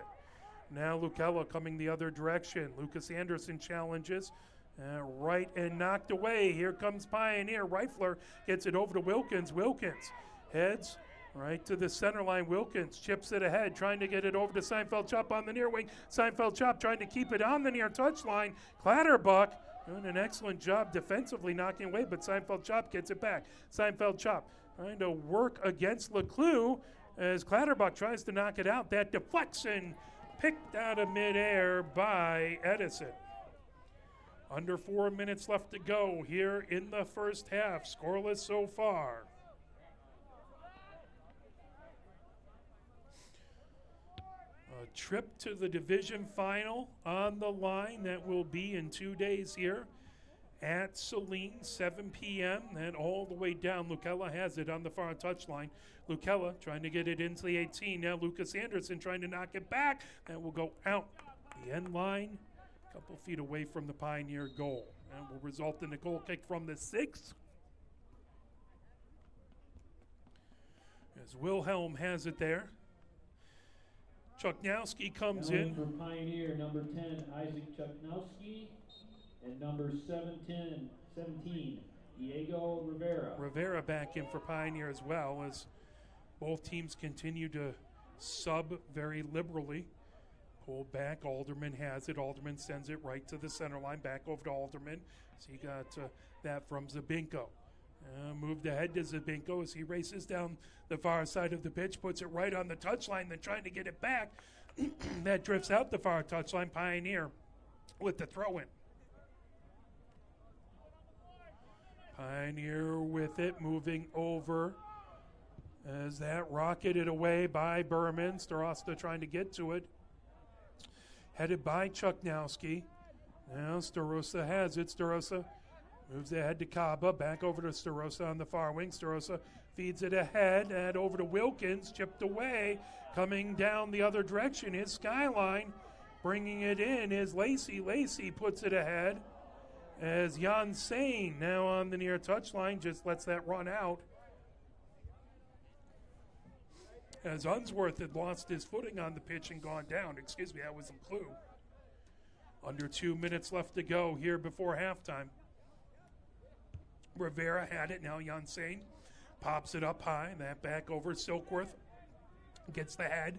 Now Lucella coming the other direction. Lucas Anderson challenges. Right and knocked away. Here comes Pioneer. Reifler gets it over to Wilkins. Wilkins heads right to the center line. Wilkins chips it ahead, trying to get it over to Seinfeld Chop on the near wing. Seinfeld Chop trying to keep it on the near touch line. Clatterbuck doing an excellent job defensively knocking away, but Seinfeld-Chop gets it back. Seinfeld-Chop trying to work against Leclue as Clatterbuck tries to knock it out. That deflection picked out of midair by Edison. Under 4 minutes left to go here in the first half. Scoreless so far. A trip to the division final on the line. That will be in 2 days here at Saline, 7 p.m. And all the way down. Lucella has it on the far touchline. Lucella trying to get it into the 18. Now Lucas Anderson trying to knock it back. That will go out the end line, a couple feet away from the Pioneer goal. And will result in a goal kick from the 6. As Wilhelm has it there. Chuknowski comes in. For Pioneer, number 10, Isaac Chuknowski, and number 17, Diego Rivera. Rivera back in for Pioneer as well, as both teams continue to sub very liberally. Pulled back, Alderman has it. Alderman sends it right to the center line, back over to Alderman. So he got that from Zabinko. Moved ahead to Zabinko as he races down the far side of the pitch, puts it right on the touchline, then trying to get it back. That drifts out the far touchline. Pioneer with the throw-in. Pioneer with it, moving over as that rocketed away by Berman. Starosta trying to get to it. Headed by Chuknowski. Now Starosta has it. Starosta moves ahead to Kaba, back over to Starosta on the far wing. Starosta feeds it ahead, and over to Wilkins, chipped away. Coming down the other direction is Skyline. Bringing it in is Lacey. Lacey puts it ahead as Jan Sane now on the near touchline just lets that run out. As Unsworth had lost his footing on the pitch and gone down. Excuse me, that was a clue. Under 2 minutes left to go here before halftime. Rivera had it, now Janssen pops it up high, that back over. Silkworth gets the head.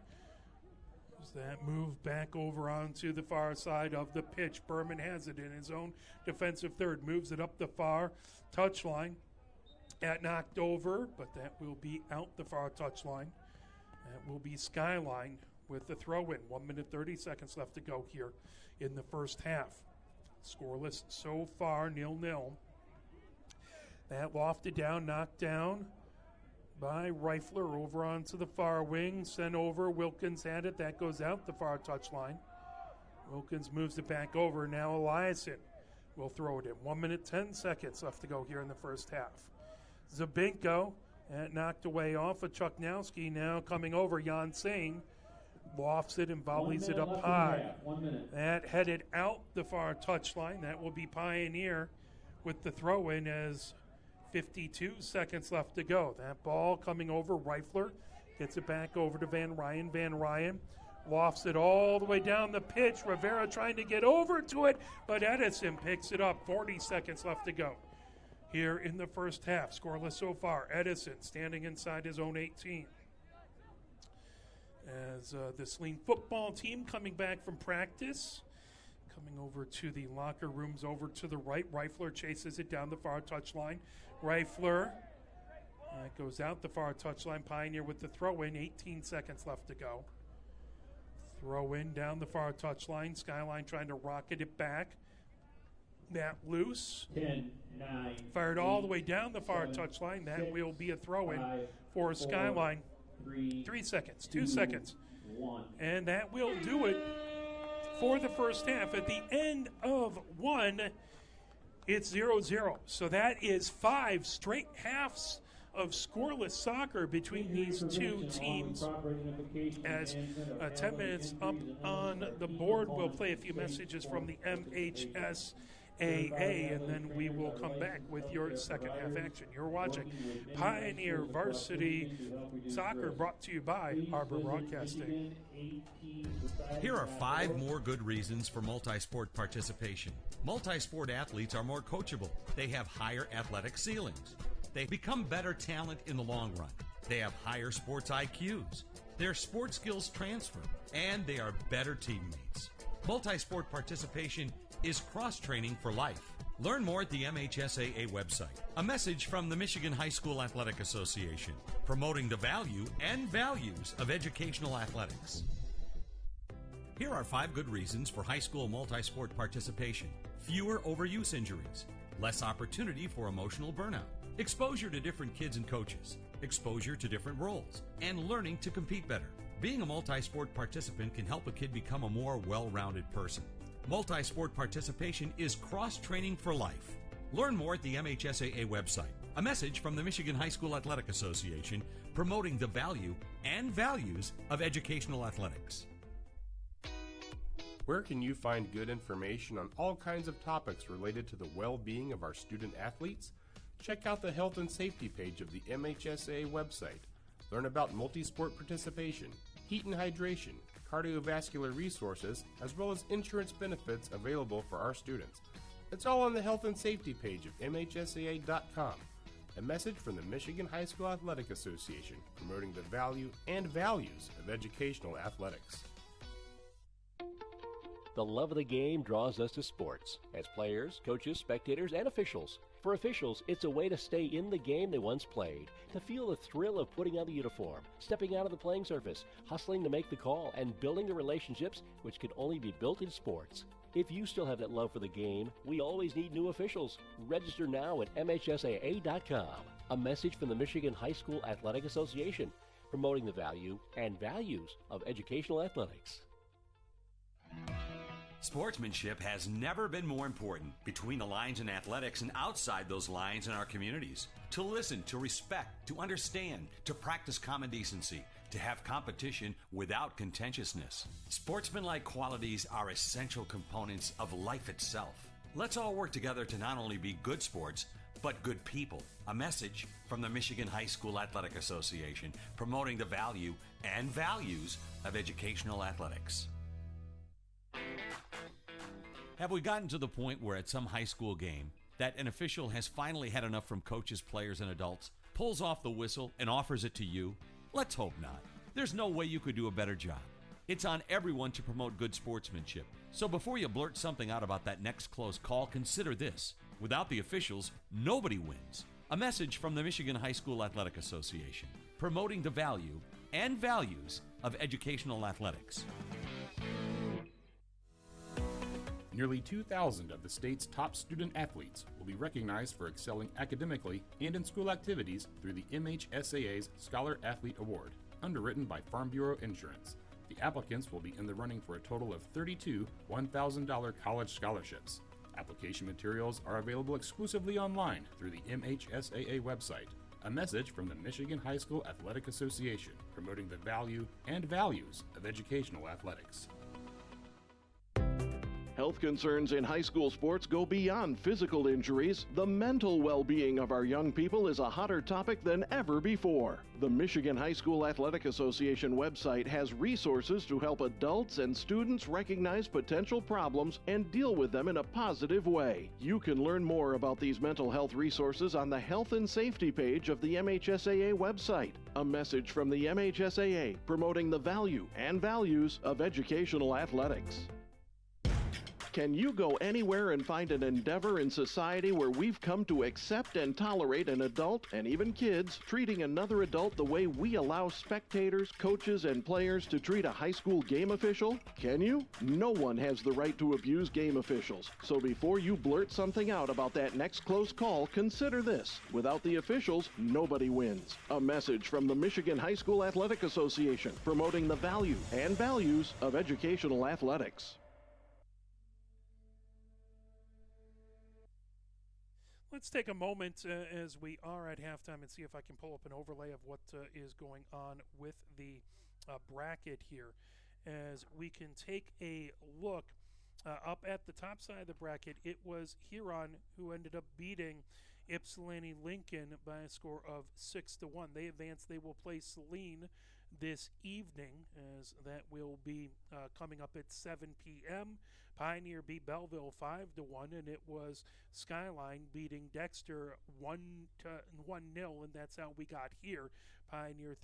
As that move back over onto the far side of the pitch. Berman has it in his own defensive third, moves it up the far touchline. That knocked over, but that will be out the far touchline. That will be Skyline with the throw-in. 1 minute, 30 seconds left to go here in the first half. Scoreless so far, 0-0. That lofted down, knocked down by Reifler over onto the far wing. Sent over, Wilkins had it. That goes out the far touchline. Wilkins moves it back over. Now Eliason will throw it in. 1 minute, 10 seconds left to go here in the first half. Zabinko, that knocked away off of Chuknowski. Now coming over, Jan Singh lofts it and volleys it up high. 1 minute. That headed out the far touchline. That will be Pioneer with the throw-in as 52 seconds left to go. That ball coming over, Reifler gets it back over to Van Ryan. Van Ryan lofts it all the way down the pitch. Rivera trying to get over to it, but Edison picks it up. 40 seconds left to go here in the first half. Scoreless so far. Edison standing inside his own 18. As the Saline football team coming back from practice, coming over to the locker rooms over to the right. Reifler chases it down the far touchline. Reifler, that goes out the far touchline. Pioneer with the throw-in. 18 seconds left to go. Throw-in down the far touchline. Skyline trying to rocket it back. That loose. 10, 9. Fired all the way down the far touchline. That will be a throw-in for Skyline. 3 seconds, 2 seconds. 1. And that will do it for the first half. At the end of one, it's 0-0. So that is 5 straight halves of scoreless soccer between these two teams. As 10 minutes up on the board, we'll play a few messages from the MHSAA, and then we will come back with your second half action. You're watching Pioneer Varsity Soccer, brought to you by Arbor Broadcasting. Here are 5 more good reasons for multi-sport participation. Multi-sport athletes are more coachable. They have higher athletic ceilings. They become better talent in the long run. They have higher sports IQs. Their sports skills transfer, and they are better teammates. Multi-sport participation is cross-training for life. Learn more at the MHSAA website. A message from the Michigan High School Athletic Association, promoting the value and values of educational athletics. Here are 5 good reasons for high school multi-sport participation. Fewer overuse injuries, less opportunity for emotional burnout, exposure to different kids and coaches, exposure to different roles, and learning to compete better. Being a multi-sport participant can help a kid become a more well-rounded person. Multi-sport participation is cross-training for life. Learn more at the MHSAA website. A message from the Michigan High School Athletic Association, promoting the value and values of educational athletics. Where can you find good information on all kinds of topics related to the well-being of our student athletes? Check out the health and safety page of the MHSAA website. Learn about multi-sport participation, heat and hydration, cardiovascular resources, as well as insurance benefits available for our students. It's all on the health and safety page of MHSAA.com. A message from the Michigan High School Athletic Association, promoting the value and values of educational athletics. The love of the game draws us to sports, as players, coaches, spectators, and officials. For officials, it's a way to stay in the game they once played, to feel the thrill of putting on the uniform, stepping out of the playing surface, hustling to make the call, and building the relationships which can only be built in sports. If you still have that love for the game, we always need new officials. Register now at MHSAA.com. A message from the Michigan High School Athletic Association, promoting the value and values of educational athletics. Sportsmanship has never been more important between the lines in athletics and outside those lines in our communities. To listen, to respect, to understand, to practice common decency, to have competition without contentiousness. Sportsmanlike qualities are essential components of life itself. Let's all work together to not only be good sports, but good people. A message from the Michigan High School Athletic Association, promoting the value and values of educational athletics. Have we gotten to the point where at some high school game that an official has finally had enough from coaches, players, and adults, pulls off the whistle, and offers it to you? Let's hope not. There's no way you could do a better job. It's on everyone to promote good sportsmanship. So before you blurt something out about that next close call, consider this. Without the officials, nobody wins. A message from the Michigan High School Athletic Association, promoting the value and values of educational athletics. Nearly 2,000 of the state's top student athletes will be recognized for excelling academically and in school activities through the MHSAA's Scholar Athlete Award, underwritten by Farm Bureau Insurance. The applicants will be in the running for a total of 32 $1,000 college scholarships. Application materials are available exclusively online through the MHSAA website. A message from the Michigan High School Athletic Association, promoting the value and values of educational athletics. Health concerns in high school sports go beyond physical injuries. The mental well-being of our young people is a hotter topic than ever before. The Michigan High School Athletic Association website has resources to help adults and students recognize potential problems and deal with them in a positive way. You can learn more about these mental health resources on the Health and Safety page of the MHSAA website. A message from the MHSAA, promoting the value and values of educational athletics. Can you go anywhere and find an endeavor in society where we've come to accept and tolerate an adult, and even kids, treating another adult the way we allow spectators, coaches, and players to treat a high school game official? Can you? No one has the right to abuse game officials. So before you blurt something out about that next close call, consider this. Without the officials, nobody wins. A message from the Michigan High School Athletic Association, promoting the value and values of educational athletics. Let's take a moment as we are at halftime and see if I can pull up an overlay of what is going on with the bracket here. As we can take a look up at the top side of the bracket, it was Huron who ended up beating Ypsilanti Lincoln by a score of 6-1. They advance. They will play Saline this evening, as that will be coming up at 7 p.m. Pioneer beat Belleville 5-1, and it was Skyline beating Dexter 1-0, and that's how we got here. Pioneer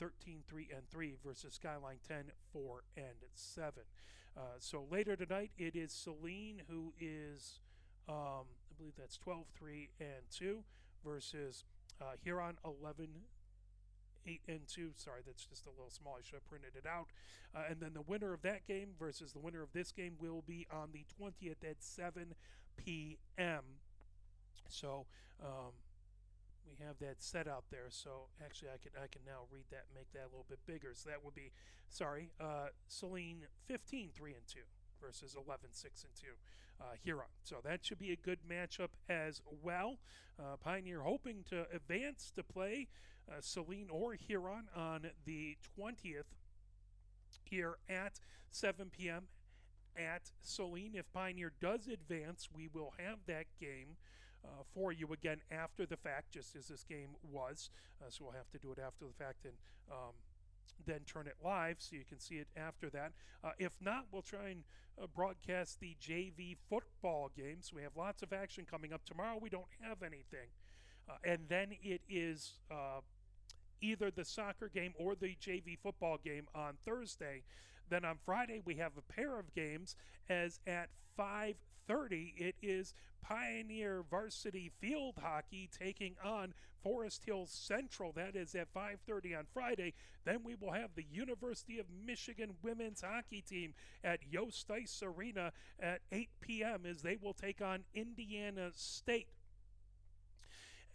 13-3-3 versus Skyline 10-4-7. So later tonight, it is Saline who is I believe that's 12-3 and 2 versus Huron 11-8 and 2. Sorry, that's just a little small. I should have printed it out. And then the winner of that game versus the winner of this game will be on the 20th at 7 p.m. So we have that set out there. So actually, I can now read that and make that a little bit bigger. So that would be, Saline 15-3 and 2 versus 11-6 and 2. Huron. So that should be a good matchup as well. Pioneer hoping to advance to play Saline or Huron on the 20th here at 7 p.m. at Saline. If Pioneer does advance, we will have that game for you again after the fact, just as this game was. So we'll have to do it after the fact and then turn it live so you can see it after that. If not, we'll try and broadcast the JV football game. So we have lots of action coming up. Tomorrow we don't have anything. And then it is either the soccer game or the JV football game on Thursday. Then on Friday we have a pair of games, as at 5:30 it is Pioneer Varsity Field Hockey taking on Forest Hills Central. That is at 5:30 on Friday. Then we will have the University of Michigan women's hockey team at Yost Ice Arena at 8 p.m. as they will take on Indiana State.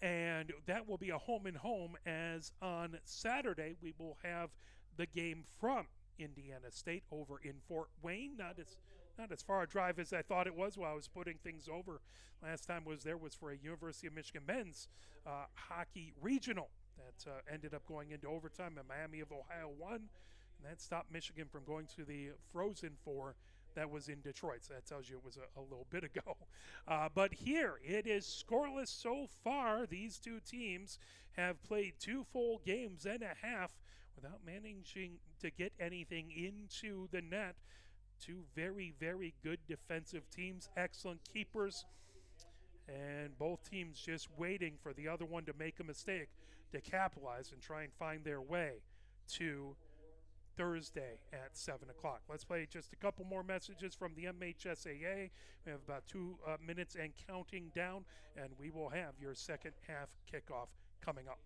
And that will be a home and home, as on Saturday we will have the game from Indiana State over in Fort Wayne. Not as far a drive as I thought it was while I was putting things over. Last time was for a University of Michigan men's hockey regional that ended up going into overtime, and Miami of Ohio won, and that stopped Michigan from going to the Frozen Four that was in Detroit. So that tells you it was a little bit ago. But here it is scoreless so far. These two teams have played 2 full games and a half without managing to get anything into the net. 2 very, very good defensive teams, excellent keepers, and both teams just waiting for the other one to make a mistake to capitalize and try and find their way to Thursday at 7 o'clock. Let's play just a couple more messages from the MHSAA. We have about 2 minutes and counting down, and we will have your second half kickoff coming up.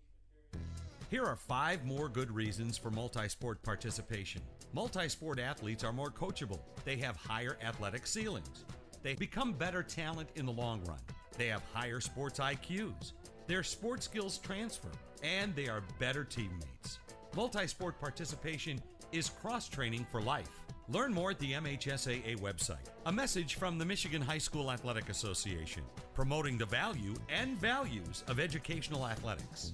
Here are 5 more good reasons for multi-sport participation. Multi-sport athletes are more coachable. They have higher athletic ceilings. They become better talent in the long run. They have higher sports IQs. Their sports skills transfer, and they are better teammates. Multi-sport participation is cross-training for life. Learn more at the MHSAA website. A message from the Michigan High School Athletic Association, promoting the value and values of educational athletics.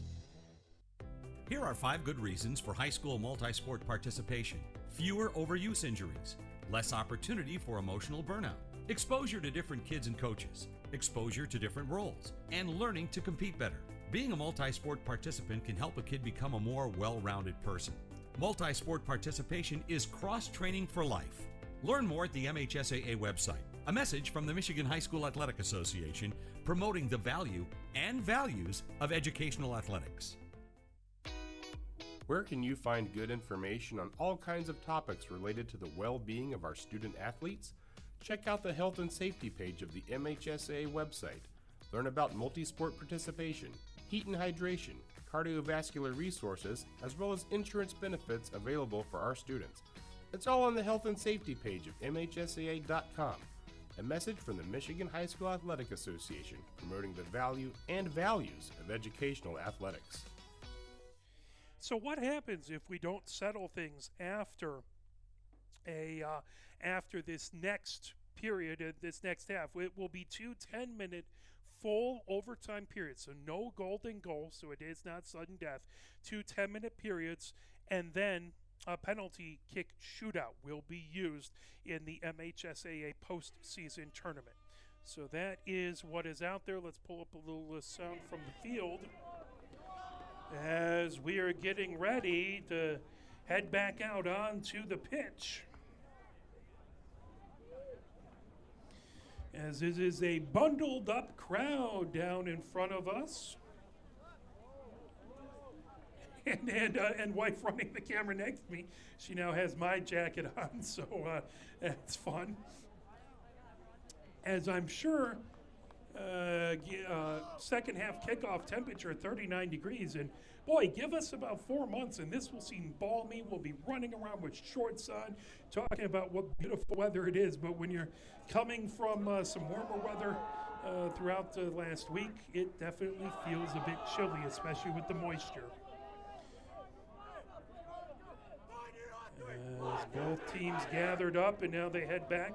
Here are 5 good reasons for high school multi-sport participation. Fewer overuse injuries, less opportunity for emotional burnout, exposure to different kids and coaches, exposure to different roles, and learning to compete better. Being a multi-sport participant can help a kid become a more well-rounded person. Multi-sport participation is cross-training for life. Learn more at the MHSAA website. A message from the Michigan High School Athletic Association, promoting the value and values of educational athletics. Where can you find good information on all kinds of topics related to the well-being of our student athletes? Check out the health and safety page of the MHSAA website. Learn about multi-sport participation, heat and hydration, cardiovascular resources, as well as insurance benefits available for our students. It's all on the health and safety page of MHSAA.com. A message from the Michigan High School Athletic Association, promoting the value and values of educational athletics. So what happens if we don't settle things after this next period, this next half? It will be 2 10-minute full overtime periods, so no golden goal, so it is not sudden death. 2 10-minute periods, and then a penalty kick shootout will be used in the MHSAA postseason tournament. So that is what is out there. Let's pull up a little sound from the field as we are getting ready to head back out onto the pitch. As this is a bundled up crowd down in front of us. And wife running the camera next to me. She now has my jacket on, so that's fun. As I'm sure second half kickoff temperature 39 degrees. And boy, give us about 4 months and this will seem balmy. We'll be running around with shorts on, talking about what beautiful weather it is. But when you're coming from some warmer weather throughout the last week, it definitely feels a bit chilly, especially with the moisture. As both teams gathered up and now they head back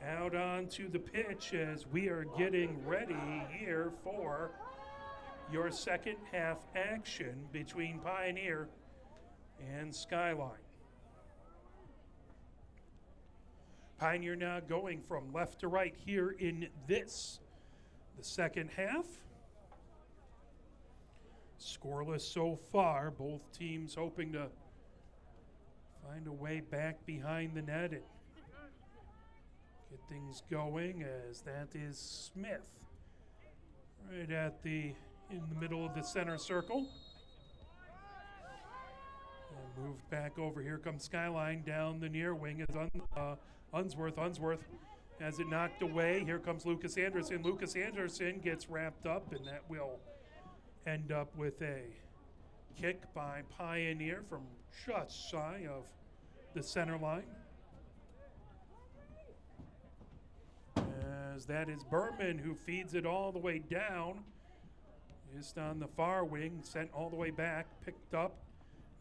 out onto the pitch as we are getting ready here for your second half action between Pioneer and Skyline. Pioneer now going from left to right here in the second half. Scoreless so far, both teams hoping to find a way back behind the net and get things going, as that is Smith right in the middle of the center circle. And moved back over. Here comes Skyline down the near wing. Is Unsworth has it knocked away. Here comes Lucas Anderson. Lucas Anderson gets wrapped up, and that will end up with a kick by Pioneer from just shy of the center line. As that is Berman who feeds it all the way down. Just on the far wing, sent all the way back, picked up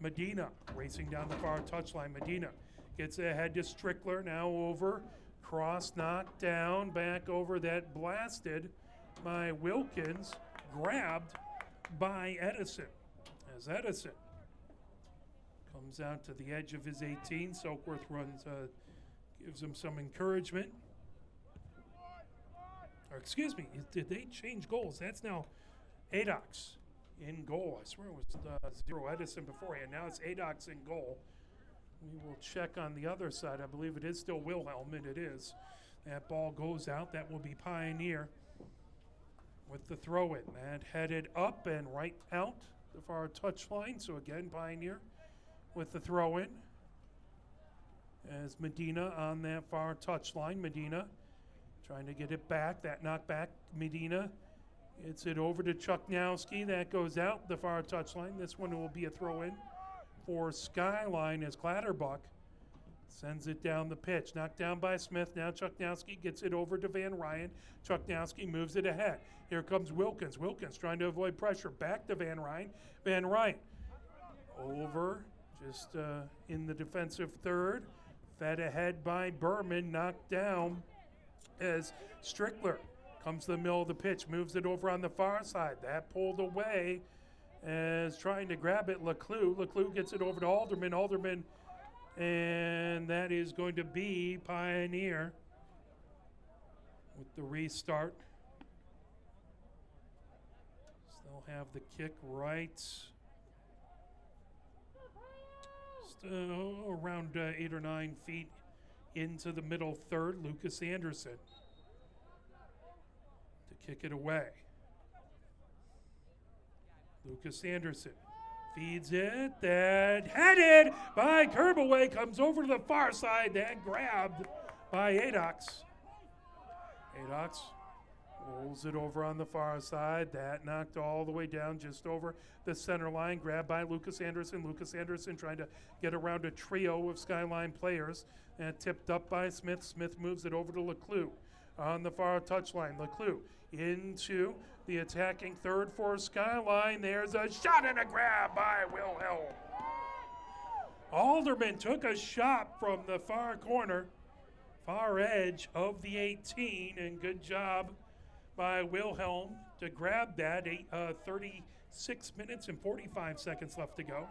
Medina, racing down the far touchline. Medina gets ahead to Strickler, now over, cross knocked down, back over that, blasted by Wilkins, grabbed by Edison. As Edison comes out to the edge of his 18, Soakworth runs, gives him some encouragement. Or excuse me, did they change goals? That's now Adox in goal. I swear it was 0 Edison beforehand. Now it's Adox in goal. We will check on the other side. I believe it is still Wilhelm, and it is. That ball goes out. That will be Pioneer with the throw-in. That headed up and right out the far touchline. So again, Pioneer with the throw-in. As Medina on that far touchline. Medina trying to get it back. That knockback. Medina gets it over to Chuknowski. That goes out the far touchline. This one will be a throw-in for Skyline as Clatterbuck sends it down the pitch. Knocked down by Smith. Now Chuknowski gets it over to Van Ryan. Chuknowski moves it ahead. Here comes Wilkins. Wilkins trying to avoid pressure. Back to Van Ryan. Van Ryan over just in the defensive third. Fed ahead by Berman. Knocked down as Strickler comes to the middle of the pitch. Moves it over on the far side. That pulled away as trying to grab it, Leclue. Leclue gets it over to Alderman. Alderman, and that is going to be Pioneer with the restart. Still have the kick right. Still around 8 or 9 feet into the middle third. Lucas Anderson to kick it away. Lucas Anderson feeds it. That headed by Kerbaway comes over to the far side. That grabbed by Adox. Adox rolls it over on the far side. That knocked all the way down just over the center line. Grabbed by Lucas Anderson. Lucas Anderson trying to get around a trio of Skyline players. And tipped up by Smith. Smith moves it over to Leclue on the far touchline. Leclue into the attacking third for Skyline. There's a shot and a grab by Wilhelm. Alderman took a shot from the far corner, far edge of the 18, and good job by Wilhelm to grab that. 36 minutes and 45 seconds left to go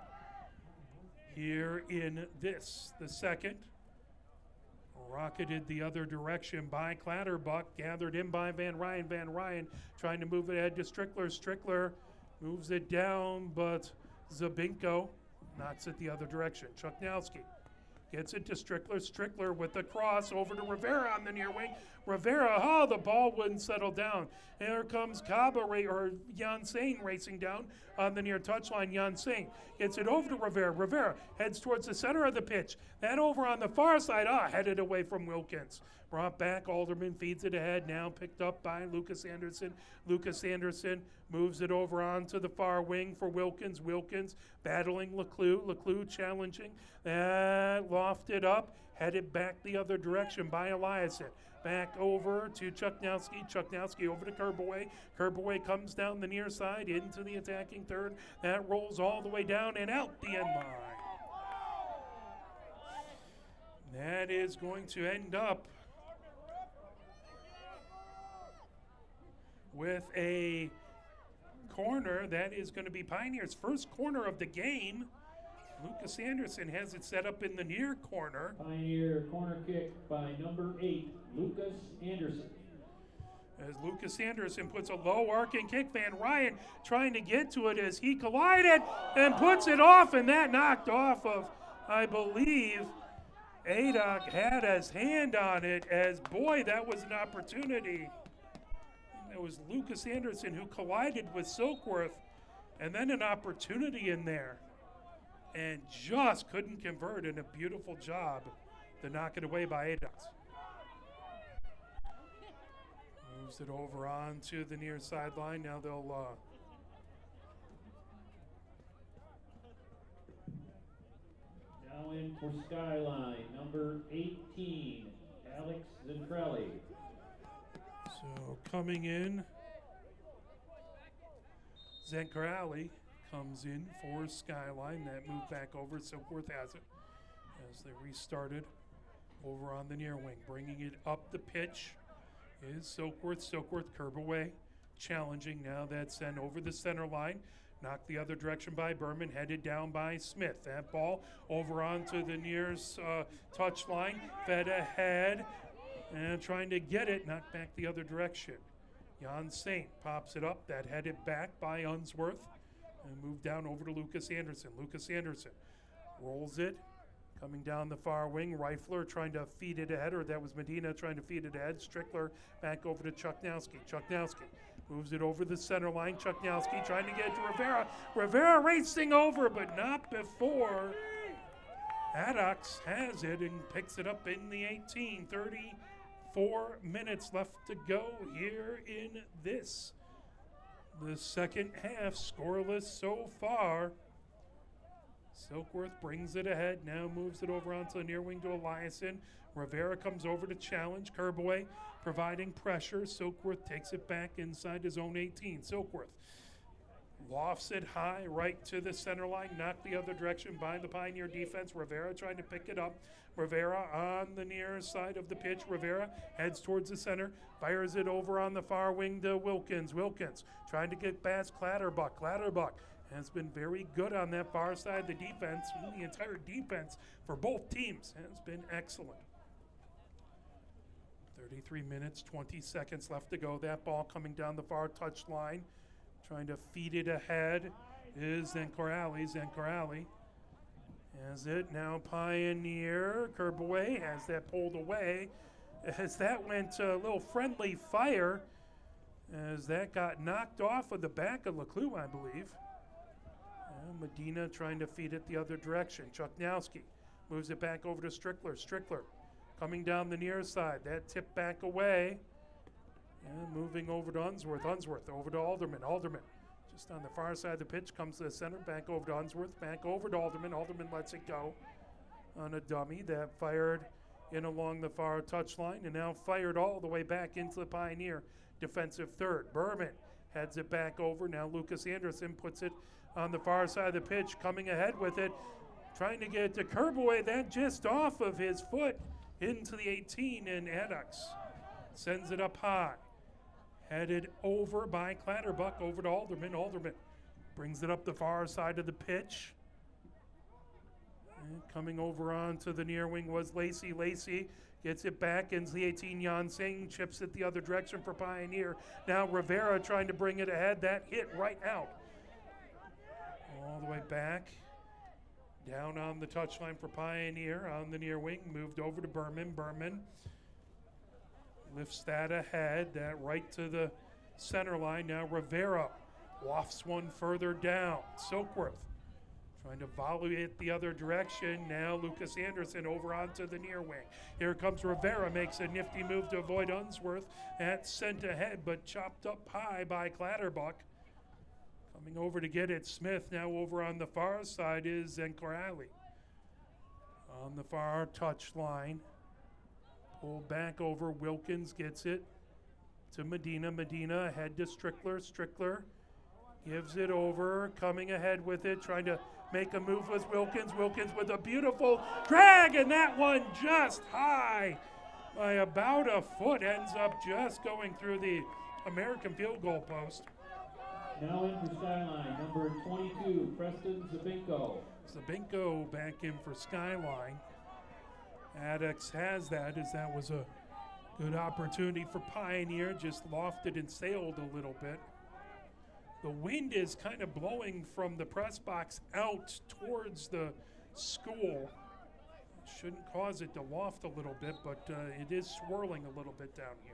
here in the second. Rocketed the other direction by Clatterbuck, gathered in by Van Ryan. Van Ryan trying to move it ahead to Strickler. Strickler moves it down, but Zabinko knocks it the other direction. Chuknowski gets it to Strickler. Strickler with the cross over to Rivera on the near wing. Rivera, oh, the ball wouldn't settle down. And here comes Jan Sain racing down on the near touchline. Jan Sain gets it over to Rivera. Rivera heads towards the center of the pitch. That over on the far side, headed away from Wilkins. Brought back, Alderman feeds it ahead, now picked up by Lucas Anderson. Lucas Anderson moves it over onto the far wing for Wilkins. Wilkins battling Leclue. Leclue challenging. Lofted up, headed back the other direction by Eliason. Back over to Chuknowski. Chuknowski over to Kerbaway. Kerbaway comes down the near side into the attacking third. That rolls all the way down and out the end line. That is going to end up with a corner. That is going to be Pioneer's first corner of the game. Lucas Anderson has it set up in the near corner. Pioneer corner kick by number 8, Lucas Anderson. As Lucas Anderson puts a low arcing kick, Van Ryan trying to get to it as he collided and puts it off, and that knocked off of, I believe, Adoc had his hand on it, as boy, that was an opportunity. It was Lucas Anderson who collided with Silkworth, and then an opportunity in there, and just couldn't convert, in a beautiful job to knock it away by Adox. Moves it over onto the near sideline. Now they'll now in for Skyline, number 18, Alex Zentrelli. So coming in, Zancarelli comes in for Skyline. That move back over, Silkworth has it as they restarted over on the near wing. Bringing it up the pitch is Silkworth. Silkworth curb away, challenging. Now that's sent over the center line. Knocked the other direction by Berman, headed down by Smith. That ball over onto the near touch line, fed ahead. And trying to get it, knocked back the other direction. Jan Saint pops it up, that headed back by Unsworth, and moved down over to Lucas Anderson. Lucas Anderson rolls it, coming down the far wing. Reifler trying to feed it ahead, or that was Medina trying to feed it ahead. Strickler back over to Chuknowski. Chuknowski moves it over the center line. Chuknowski trying to get it to Rivera. Rivera racing over, but not before. Addox has it and picks it up in the 18. 34 minutes left to go here in this. The second half, scoreless so far. Silkworth brings it ahead, now moves it over onto the near wing to Eliason. Rivera comes over to challenge. Kerbaway providing pressure. Silkworth takes it back inside his own 18. Silkworth lofts it high right to the center line, knocked the other direction by the Pioneer defense. Rivera trying to pick it up. Rivera on the near side of the pitch. Rivera heads towards the center, fires it over on the far wing to Wilkins. Wilkins trying to get past Clatterbuck. Clatterbuck has been very good on that far side of the defense. The entire defense for both teams has been excellent. 33 minutes, 20 seconds left to go. That ball coming down the far touch line. Trying to feed it ahead is Zancarelli. Zancarelli has it now. Pioneer. Kerbaway has that pulled away. As that went a little friendly fire, as that got knocked off of the back of Leclue, I believe. Medina trying to feed it the other direction. Chuknowski moves it back over to Strickler. Strickler coming down the near side. That tipped back away. And moving over to Unsworth. Unsworth over to Alderman. Alderman just on the far side of the pitch, comes to the center, back over to Unsworth, back over to Alderman. Alderman lets it go on a dummy that fired in along the far touchline and now fired all the way back into the Pioneer defensive third. Berman heads it back over. Now Lucas Anderson puts it on the far side of the pitch, coming ahead with it, trying to get it to Kerbaway. That just off of his foot into the 18, and Addox sends it up high. Headed over by Clatterbuck, over to Alderman. Alderman brings it up the far side of the pitch. And coming over onto the near wing was Lacey. Lacey gets it back into the 18. Jan Singh chips it the other direction for Pioneer. Now Rivera trying to bring it ahead. That hit right out. All the way back. Down on the touchline for Pioneer on the near wing. Moved over to Berman. Berman Lifts that ahead, that right to the center line. Now Rivera wafts one further down. Silkworth trying to volley it the other direction. Now Lucas Anderson over onto the near wing. Here comes Rivera, makes a nifty move to avoid Unsworth. That's sent ahead, but chopped up high by Clatterbuck. Coming over to get it, Smith. Now over on the far side is Zenkorali. On the far touch line. Pulled back over, Wilkins gets it to Medina. Medina ahead to Strickler. Strickler gives it over, coming ahead with it, trying to make a move with Wilkins. Wilkins with a beautiful drag, and that one just high by about a foot. Ends up just going through the American field goal post. Now in for Skyline, number 22, Preston Zabinko. Zabinko back in for Skyline. Addix has that, as that was a good opportunity for Pioneer. Just lofted and sailed a little bit. The wind is kind of blowing from the press box out towards the school. Shouldn't cause it to loft a little bit, but it is swirling a little bit down here.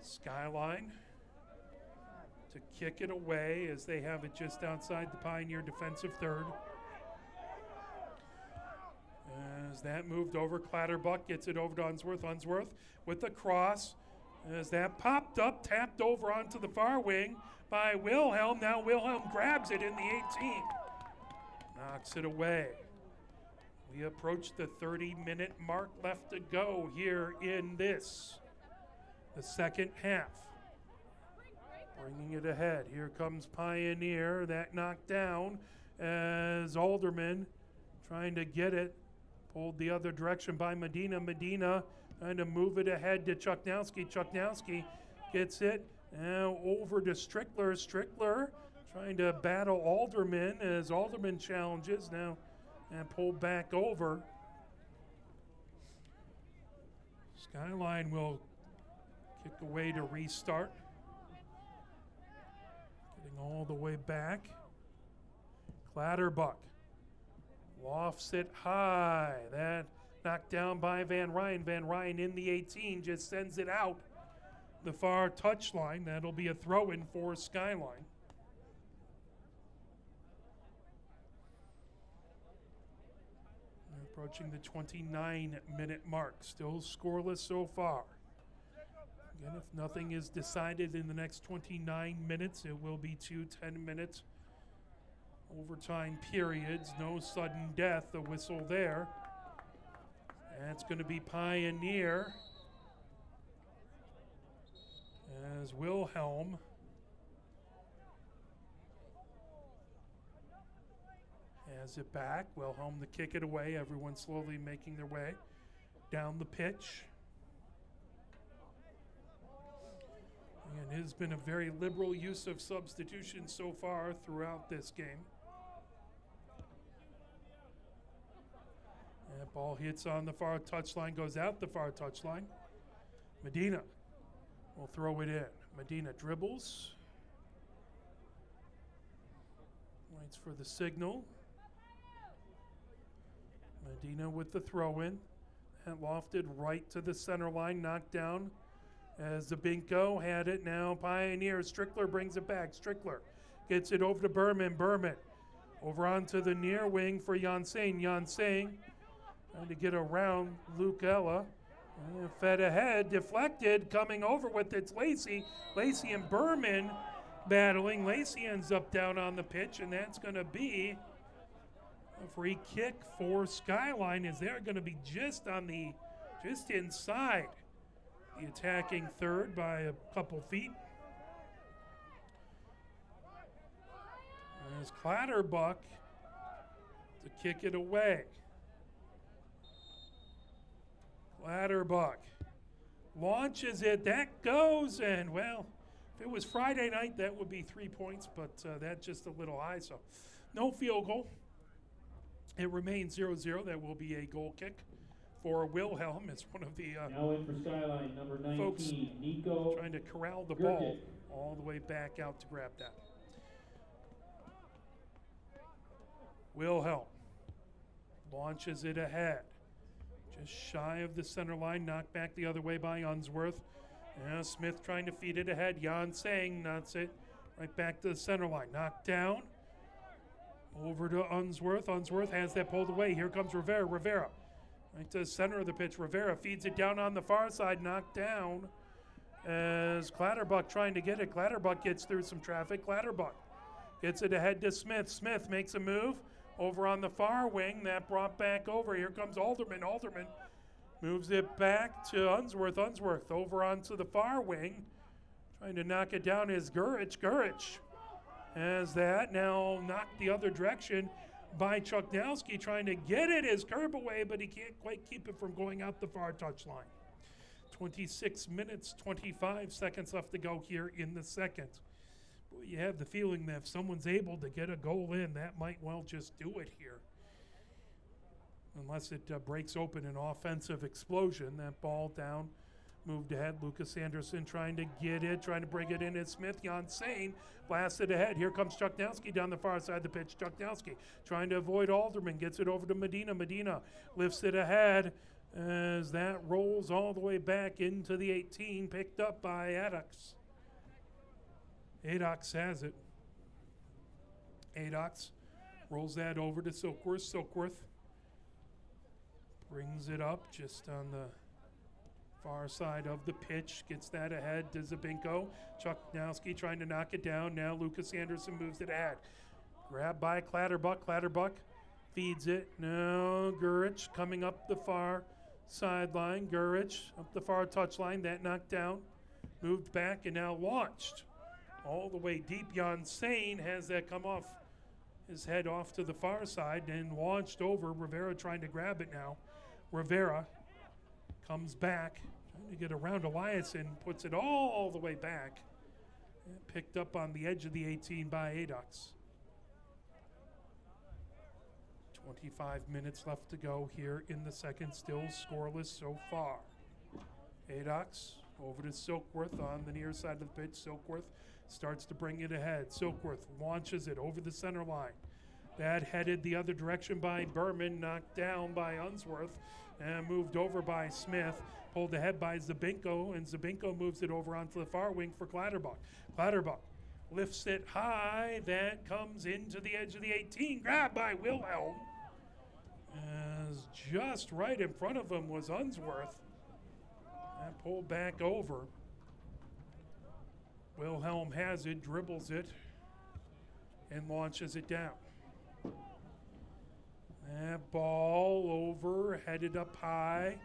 Skyline to kick it away as they have it just outside the Pioneer defensive third. As that moved over, Clatterbuck gets it over to Unsworth. Unsworth with the cross. As that popped up, tapped over onto the far wing by Wilhelm. Now Wilhelm grabs it in the 18. Knocks it away. We approach the 30-minute mark left to go here in the second half. Bringing it ahead. Here comes Pioneer. That knocked down as Alderman trying to get it. Pulled the other direction by Medina. Medina trying to move it ahead to Chuknowski. Chuknowski gets it. Now over to Strickler. Strickler trying to battle Alderman as Alderman challenges now and pulled back over. Skyline will kick away to restart. Getting all the way back. Clatterbuck lofts it high. That knocked down by Van Ryan. Van Ryan in the 18 just sends it out the far touchline. That'll be a throw-in for Skyline. We're approaching the 29-minute mark. Still scoreless so far. Again, if nothing is decided in the next 29 minutes, it will be 2 10-minute overtime periods. No sudden death. The whistle there. That's going to be Pioneer as Wilhelm has it back. Wilhelm to kick it away. Everyone slowly making their way down the pitch. And it has been a very liberal use of substitution so far throughout this game. That ball hits on the far touchline, goes out the far touchline. Medina will throw it in. Medina dribbles. Waits for the signal. Medina with the throw-in. And lofted right to the center line, knocked down as Zabinko had it. Now Pioneer. Strickler brings it back. Strickler gets it over to Berman. Berman over onto the near wing for Jansing. Jansing trying to get around Luke Ella. Fed ahead, deflected, coming over with it's Lacey. Lacey and Berman battling. Lacey ends up down on the pitch, and that's going to be a free kick for Skyline, as they're going to be just inside the attacking third by a couple feet. As Clatterbuck to kick it away. Clatterbuck launches it. That goes, and well, if it was Friday night, that would be 3 points, but that's just a little high, so no field goal. It remains 0-0. That will be a goal kick for Wilhelm. It's one of the now in for Skyline, number 19, folks Nico trying to corral the Gurkic. ball all the way back out to grab that. Wilhelm launches it ahead. Just shy of the center line, knocked back the other way by Unsworth. Now Smith trying to feed it ahead. Jan Sang knocks it right back to the center line. Knocked down. Over to Unsworth. Unsworth has that pulled away. Here comes Rivera. Rivera right to the center of the pitch. Rivera feeds it down on the far side. Knocked down as Clatterbuck trying to get it. Clatterbuck gets through some traffic. Clatterbuck gets it ahead to Smith. Smith makes a move over on the far wing. That brought back over. Here comes Alderman. Alderman moves it back to Unsworth. Unsworth over onto the far wing. Trying to knock it down is Gurich. Gurich has that. Now knocked the other direction by Chuknowski. Trying to get it as curb away, but he can't quite keep it from going out the far touchline. 26 minutes, 25 seconds left to go here in the second. Boy, you have the feeling that if someone's able to get a goal in, that might well just do it here. Unless it breaks open an offensive explosion. That ball down, moved ahead. Lucas Anderson trying to get it, trying to bring it in as Smith. Jan Sane blasted ahead. Here comes Chuknowski down the far side of the pitch. Chuknowski trying to avoid Alderman, gets it over to Medina. Medina lifts it ahead as that rolls all the way back into the 18, picked up by Addox. Addox has it. Addox rolls that over to Silkworth. Silkworth brings it up just on the far side of the pitch, gets that ahead to Zabinko. Chuknowski trying to knock it down. Now Lucas Anderson moves it ahead. Grabbed by Clatterbuck. Clatterbuck feeds it. Now Gurich coming up the far sideline. Gurich up the far touchline. That knocked down. Moved back and now launched all the way deep. Jan Sane has that come off his head off to the far side and launched over. Rivera trying to grab it now. Rivera comes back, trying to get around Eliasson, puts it all the way back. And picked up on the edge of the 18 by Addox. 25 minutes left to go here in the second, still scoreless so far. Addox over to Silkworth on the near side of the pitch. Silkworth starts to bring it ahead. Silkworth launches it over the center line. That headed the other direction by Berman, knocked down by Unsworth, and moved over by Smith. Pulled ahead by Zabinko, and Zabinko moves it over onto the far wing for Clatterbuck. Clatterbuck lifts it high. That comes into the edge of the 18. Grabbed by Wilhelm. As just right in front of him was Unsworth. And pulled back over. Wilhelm has it, dribbles it, and launches it down. That ball over, headed up high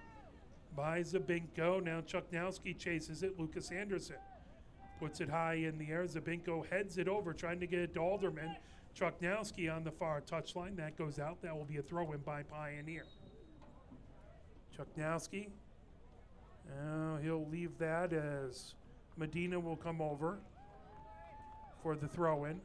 by Zabinko. Now Chuknowski chases it. Lucas Anderson puts it high in the air. Zabinko heads it over, trying to get it to Alderman. Chuknowski on the far touchline. That goes out. That will be a throw-in by Pioneer. Chuknowski. He'll leave that as Medina will come over for the throw-in.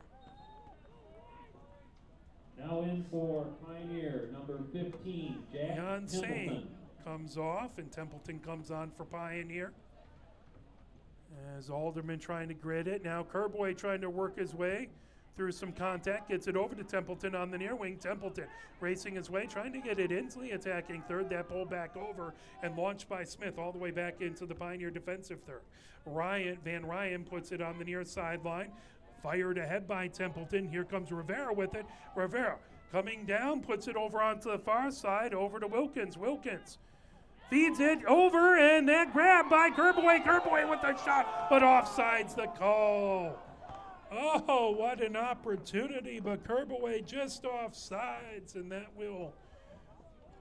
Now in for Pioneer, number 15, Jack Jan Sane Templeton. comes off, and Templeton comes on for Pioneer. As Alderman trying to grid it. Now Kerbway trying to work his way through some contact. Gets it over to Templeton on the near wing. Templeton racing his way, trying to get it. Inslee attacking third. That pull back over and launched by Smith all the way back into the Pioneer defensive third. Van Ryan puts it on the near sideline. Fired ahead by Templeton. Here comes Rivera with it. Rivera coming down, puts it over onto the far side, over to Wilkins. Wilkins feeds it over, and that grab by Kerbaway. Kerbaway with the shot, but offsides the call. Oh, what an opportunity, but Kerbaway just offsides, and that will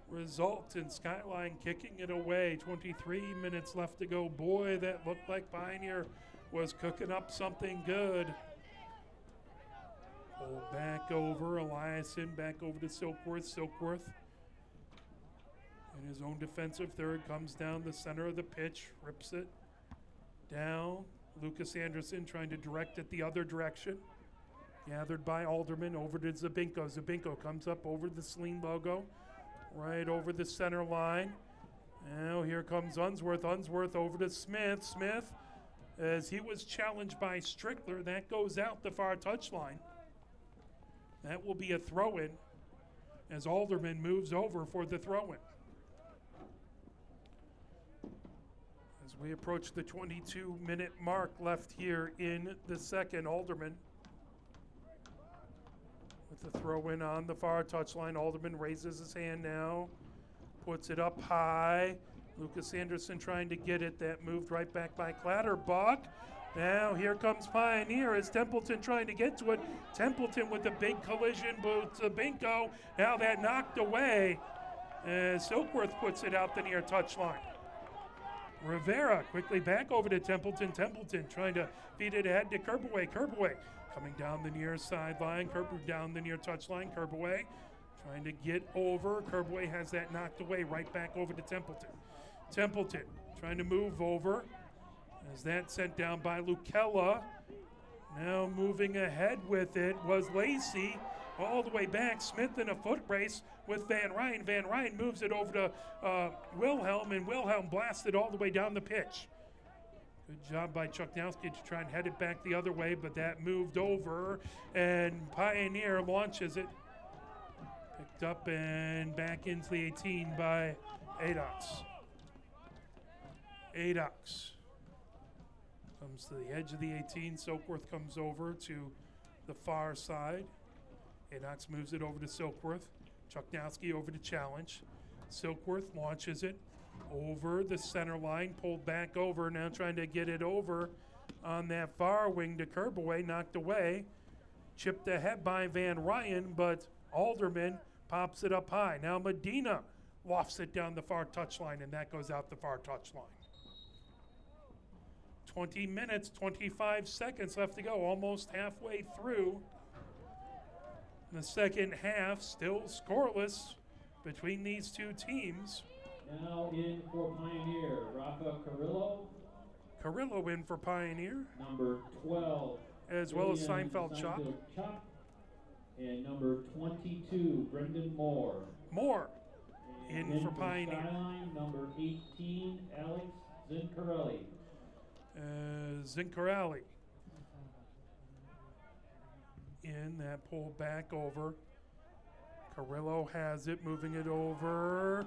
result in Skyline kicking it away. 23 minutes left to go. Boy, that looked like Pioneer was cooking up something good. Pulled back over, Eliasson back over to Silkworth. Silkworth in his own defensive third comes down the center of the pitch, rips it down. Lucas Anderson trying to direct it the other direction. Gathered by Alderman over to Zabinko. Zabinko comes up over the Saline logo, right over the center line. Now here comes Unsworth. Unsworth over to Smith. Smith, as he was challenged by Strickler, that goes out the far touchline. That will be a throw-in as Alderman moves over for the throw-in. We approach the 22-minute mark left here in the second. Alderman with the throw in on the far touchline. Alderman raises his hand now, puts it up high. Lucas Anderson trying to get it. That moved right back by Clatterbuck. Now here comes Pioneer as Templeton trying to get to it. Templeton with a big collision, but Binko. Now that knocked away as Silkworth puts it out the near touchline. Rivera quickly back over to Templeton. Templeton trying to feed it ahead to Kerbaway. Kerbaway coming down the near sideline. Down the near touchline. Kerbaway trying to get over. Kerbaway has that knocked away right back over to Templeton. Templeton trying to move over as that sent down by Lucella. Now moving ahead with it was Lacey. All the way back, Smith in a foot race with Van Ryn. Van Ryn moves it over to Wilhelm, and Wilhelm blasted all the way down the pitch. Good job by Chuknowski to try and head it back the other way, but that moved over, and Pioneer launches it. Picked up and back into the 18 by Adox. Adox comes to the edge of the 18. Silkworth comes over to the far side. Adox moves it over to Silkworth. Chuknowski over to challenge. Silkworth launches it over the center line, pulled back over, now trying to get it over on that far wing to Kerbaway, knocked away. Chipped ahead by Van Ryn, but Alderman pops it up high. Now Medina lofts it down the far touchline, and that goes out the far touchline. 20 minutes, 25 seconds left to go, almost halfway through the second half, still scoreless between these two teams. Now in for Pioneer, Rafa Carrillo. Carrillo in for Pioneer. Number 12. As well as Julian Seinfeld Chop. And number 22, Brendan Moore. Moore And in for Pioneer. Skyline, number 18, Alex Zincarelli. Zincarelli in that pull back over. Carrillo has it, moving it over,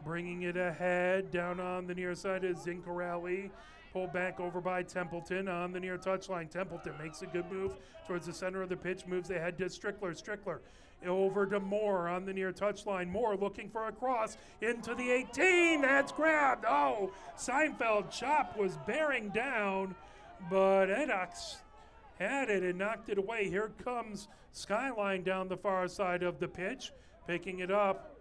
bringing it ahead. Down on the near side is Zincarelli. Pulled back over by Templeton on the near touchline. Templeton makes a good move towards the center of the pitch, moves ahead to Strickler. Strickler over to Moore on the near touchline. Moore looking for a cross into the 18. That's grabbed. Oh, Seinfeld Chop was bearing down, but Edox had it and knocked it away. Here comes Skyline down the far side of the pitch, picking it up,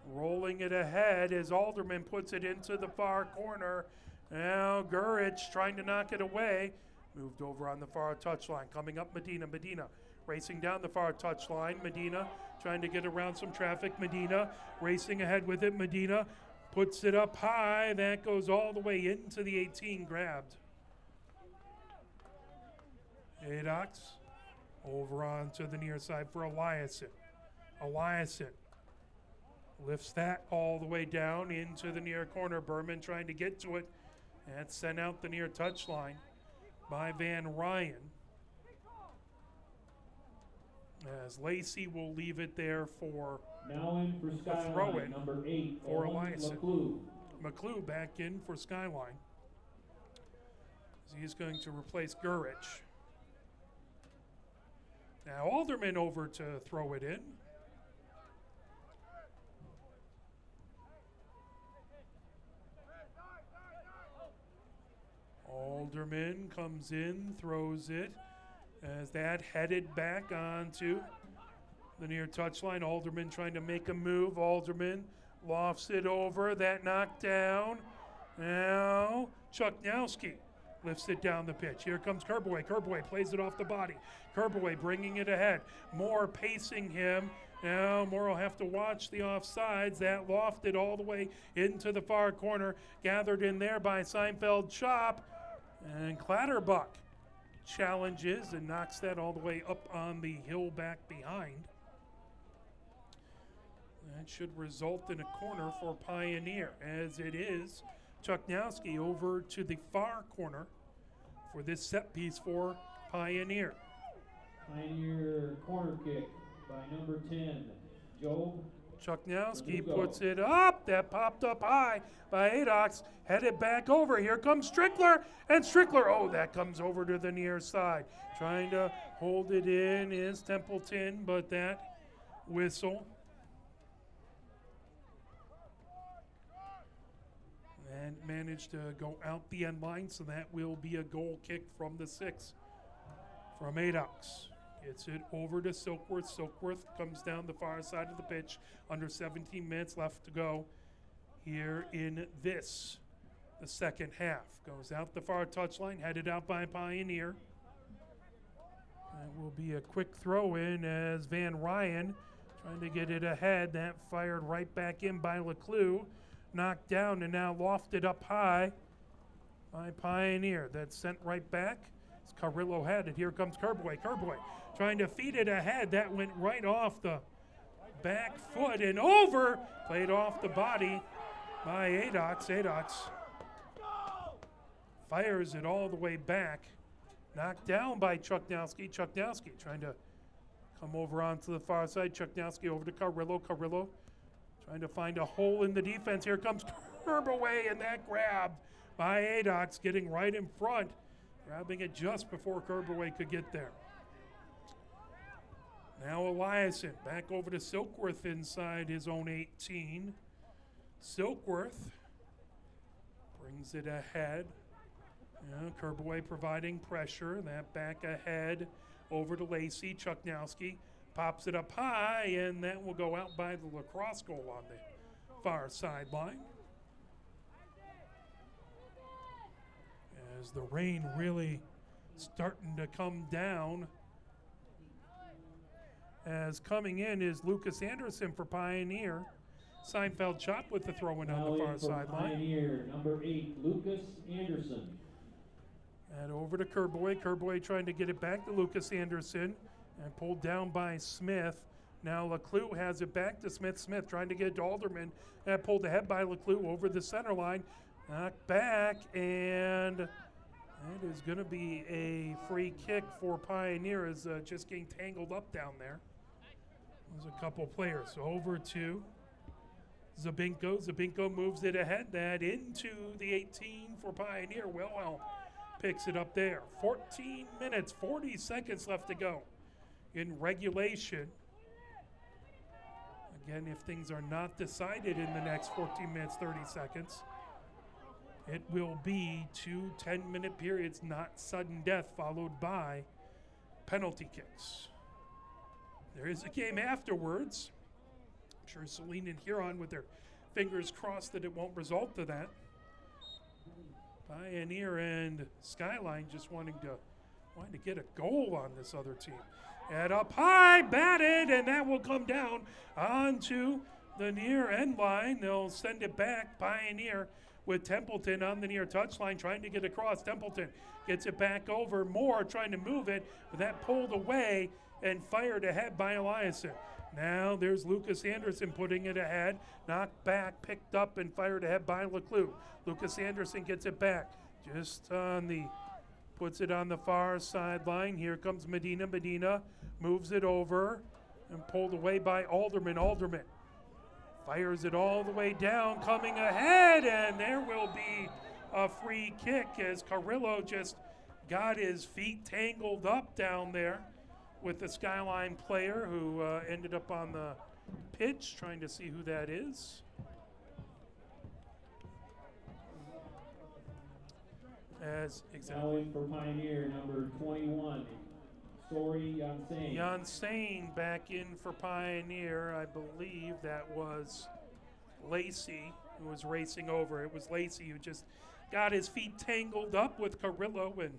rolling it ahead as Alderman puts it into the far corner. Now Gurich trying to knock it away. Moved over on the far touchline. Coming up Medina. Medina racing down the far touchline. Medina trying to get around some traffic. Medina racing ahead with it. Medina puts it up high. That goes all the way into the 18, grabbed. Adox over onto the near side for Eliason. Eliason lifts that all the way down into the near corner. Berman trying to get to it. That's sent out the near touchline by Van Ryn. As Lacey will leave it there for now in for Skyline, throw-in number 8 for Owen Eliason. McClue. McClue back in for Skyline. He's going to replace Gurich. Now Alderman over to throw it in. Alderman comes in, throws it, as that headed back onto the near touchline. Alderman trying to make a move. Alderman lofts it over, that knocked down. Now Chuknowski lifts it down the pitch. Here comes Kerbaway. Kerbaway plays it off the body. Kerbaway bringing it ahead. Moore pacing him. Now Moore will have to watch the offsides. That lofted all the way into the far corner. Gathered in there by Seinfeld Chop. And Clatterbuck challenges and knocks that all the way up on the hill back behind. That should result in a corner for Pioneer, as it is Chuknowski over to the far corner for this set piece for Pioneer. Pioneer corner kick by number 10, Job Chuknowski puts it up. That popped up high by Adox. Headed back over. Here comes Strickler. And Strickler, oh, that comes over to the near side. Trying to hold it in is Templeton, but that whistle. And managed to go out the end line, so that will be a goal kick from the 6 from Adox. Gets it over to Silkworth. Silkworth comes down the far side of the pitch. Under 17 minutes left to go here in the second half. Goes out the far touchline, headed out by Pioneer. That will be a quick throw in as Van Ryan trying to get it ahead. That fired right back in by Leclue. Knocked down and now lofted up high by Pioneer. That's sent right back. As Carrillo had it. Here comes Kerboy. Kerboy trying to feed it ahead. That went right off the back foot and over. Played off the body by Adox. Adox fires it all the way back. Knocked down by Chuknowski. Chuknowski trying to come over onto the far side. Chuknowski over to Carrillo. Carrillo trying to find a hole in the defense. Here comes Kerbaway, and that grab by Adox, getting right in front, grabbing it just before Kerbaway could get there. Now Eliason back over to Silkworth inside his own 18. Silkworth brings it ahead. Kerbaway providing pressure. That back ahead over to Lacey. Chuknowski pops it up high, and that will go out by the lacrosse goal on the far sideline. As the rain really starting to come down. As coming in is Lucas Anderson for Pioneer. Seinfeld Chop with the throw-in on the far sideline. Pioneer, number 8, Lucas Anderson. And over to Kerboy. Kerboy trying to get it back to Lucas Anderson. And pulled down by Smith. Now Leclue has it back to Smith. Smith trying to get it to Alderman. That pulled ahead by Leclue over the center line. Knocked back, and that is going to be a free kick for Pioneer, as just getting tangled up down there. There's a couple players. So over to Zabinko. Zabinko moves it ahead. That into the 18 for Pioneer. Well picks it up there. 14 minutes, 40 seconds left to go in regulation. Again, if things are not decided in the next 14 minutes, 30 seconds, it will be 2 10-minute periods, not sudden death, followed by penalty kicks. There is a game afterwards. I'm sure Saline and Huron with their fingers crossed that it won't result to that. Pioneer and Skyline just wanting to get a goal on this other team. And up high, batted, and that will come down onto the near end line. They'll send it back. Pioneer with Templeton on the near touchline trying to get across. Templeton gets it back over. Moore trying to move it, but that pulled away and fired ahead by Eliason. Now there's Lucas Anderson putting it ahead. Knocked back, picked up, and fired ahead by Leclue. Lucas Anderson gets it back. Just puts it on the far sideline. Here comes Medina. Medina moves it over and pulled away by Alderman. Alderman fires it all the way down, coming ahead, and there will be a free kick as Carrillo just got his feet tangled up down there with the Skyline player who ended up on the pitch, trying to see who that is. As now in for Pioneer, number 21, Story Yansane. Yansane back in for Pioneer. I believe that was Lacey who was racing over. It was Lacey who just got his feet tangled up with Carrillo and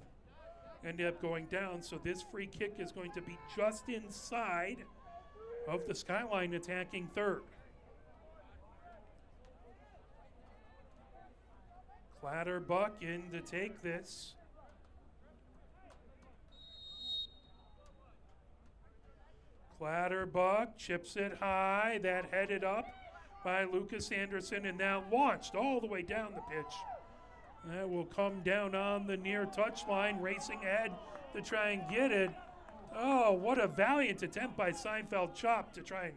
ended up going down. So this free kick is going to be just inside of the Skyline attacking third. Clatterbuck in to take this. Clatterbuck chips it high. That headed up by Lucas Anderson and now launched all the way down the pitch. That will come down on the near touchline, racing ahead to try and get it. Oh, what a valiant attempt by Seinfeld Chop to try and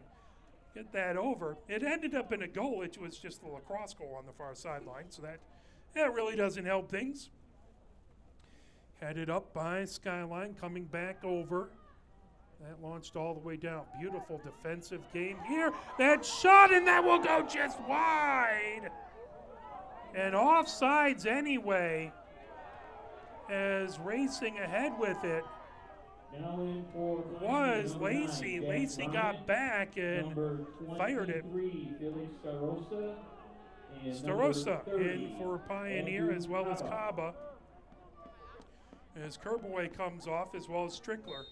get that over. It ended up in a goal. It was just a lacrosse goal on the far sideline, so that really doesn't help things. Headed up by Skyline, coming back over. That launched all the way down. Beautiful defensive game here. That shot, and that will go just wide. And offsides anyway, as racing ahead with it Now in for was number Lacey. 9, Lacey Jack got Ryan. back and Number fired it. 23, Felix Starosta. And Starosta number 30, in for Pioneer Andrew as well as Kaba. Kaba. As Kerbaway comes off as well as Strickler.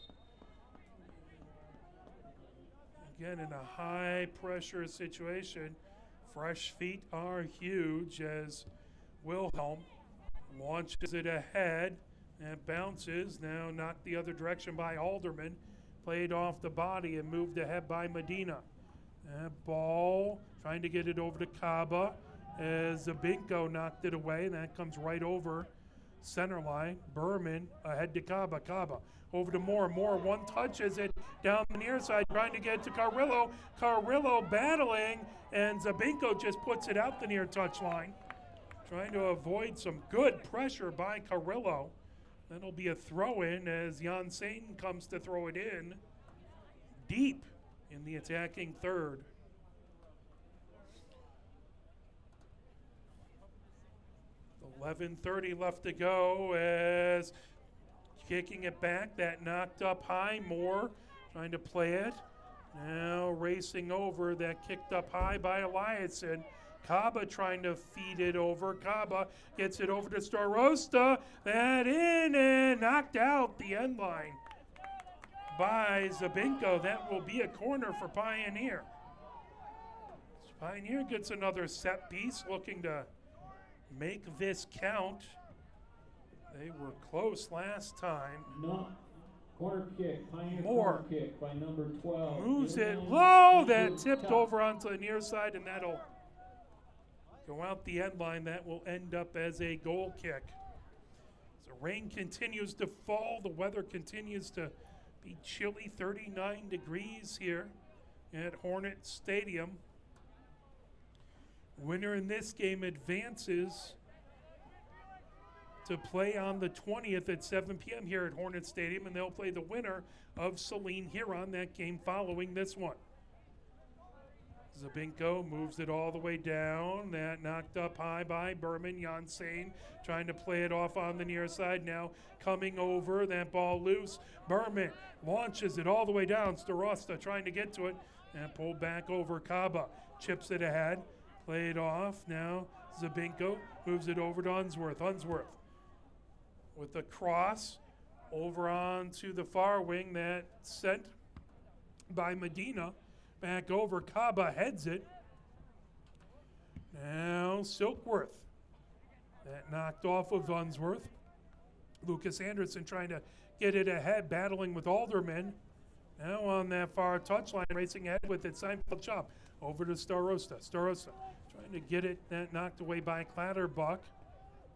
Again, in a high pressure situation, fresh feet are huge as Wilhelm launches it ahead and bounces. Now knocked the other direction by Alderman. Played off the body and moved ahead by Medina. That ball trying to get it over to Kaba as Zabinko knocked it away. That comes right over center line. Berman ahead to Kaba. Kaba over to Moore. Moore one touches it down the near side, trying to get to Carrillo. Carrillo battling, and Zabinko just puts it out the near touch line. Trying to avoid some good pressure by Carrillo. That'll be a throw-in as Jan Satan comes to throw it in deep in the attacking third. .11:30 left to go as kicking it back. That knocked up high. Moore trying to play it. Now racing over. That kicked up high by Eliasson. Kaba trying to feed it over. Kaba gets it over to Starosta. That in and knocked out the end line by Zabinko. That will be a corner for Pioneer. Pioneer gets another set piece, looking to make this count. They were close last time. No. Corner kick. Pioneer Moore corner kick by number 12. moves it Gillian low. That Andrew tipped Tuck. over onto the near side, and that'll go out the end line. That will end up as a goal kick. So rain continues to fall. The weather continues to be chilly, 39 degrees here at Hornet Stadium. Winner in this game advances to play on the 20th at 7 p.m. here at Hornet Stadium, and they'll play the winner of Saline Huron, that game following this one. Zabinko moves it all the way down. That knocked up high by Berman. Janssen trying to play it off on the near side. Now coming over. That ball loose. Berman launches it all the way down. Starosta trying to get to it. And pulled back over Kaba. Chips it ahead. Played off. Now Zabinko moves it over to Unsworth. Unsworth with the cross over onto the far wing. That sent by Medina. Back over, Kaba heads it. Now Silkworth. That knocked off of Unsworth. Lucas Anderson trying to get it ahead, battling with Alderman. Now on that far touchline, racing ahead with it, Seinfeld chop. Over to Starosta. Starosta trying to get it, that knocked away by Clatterbuck.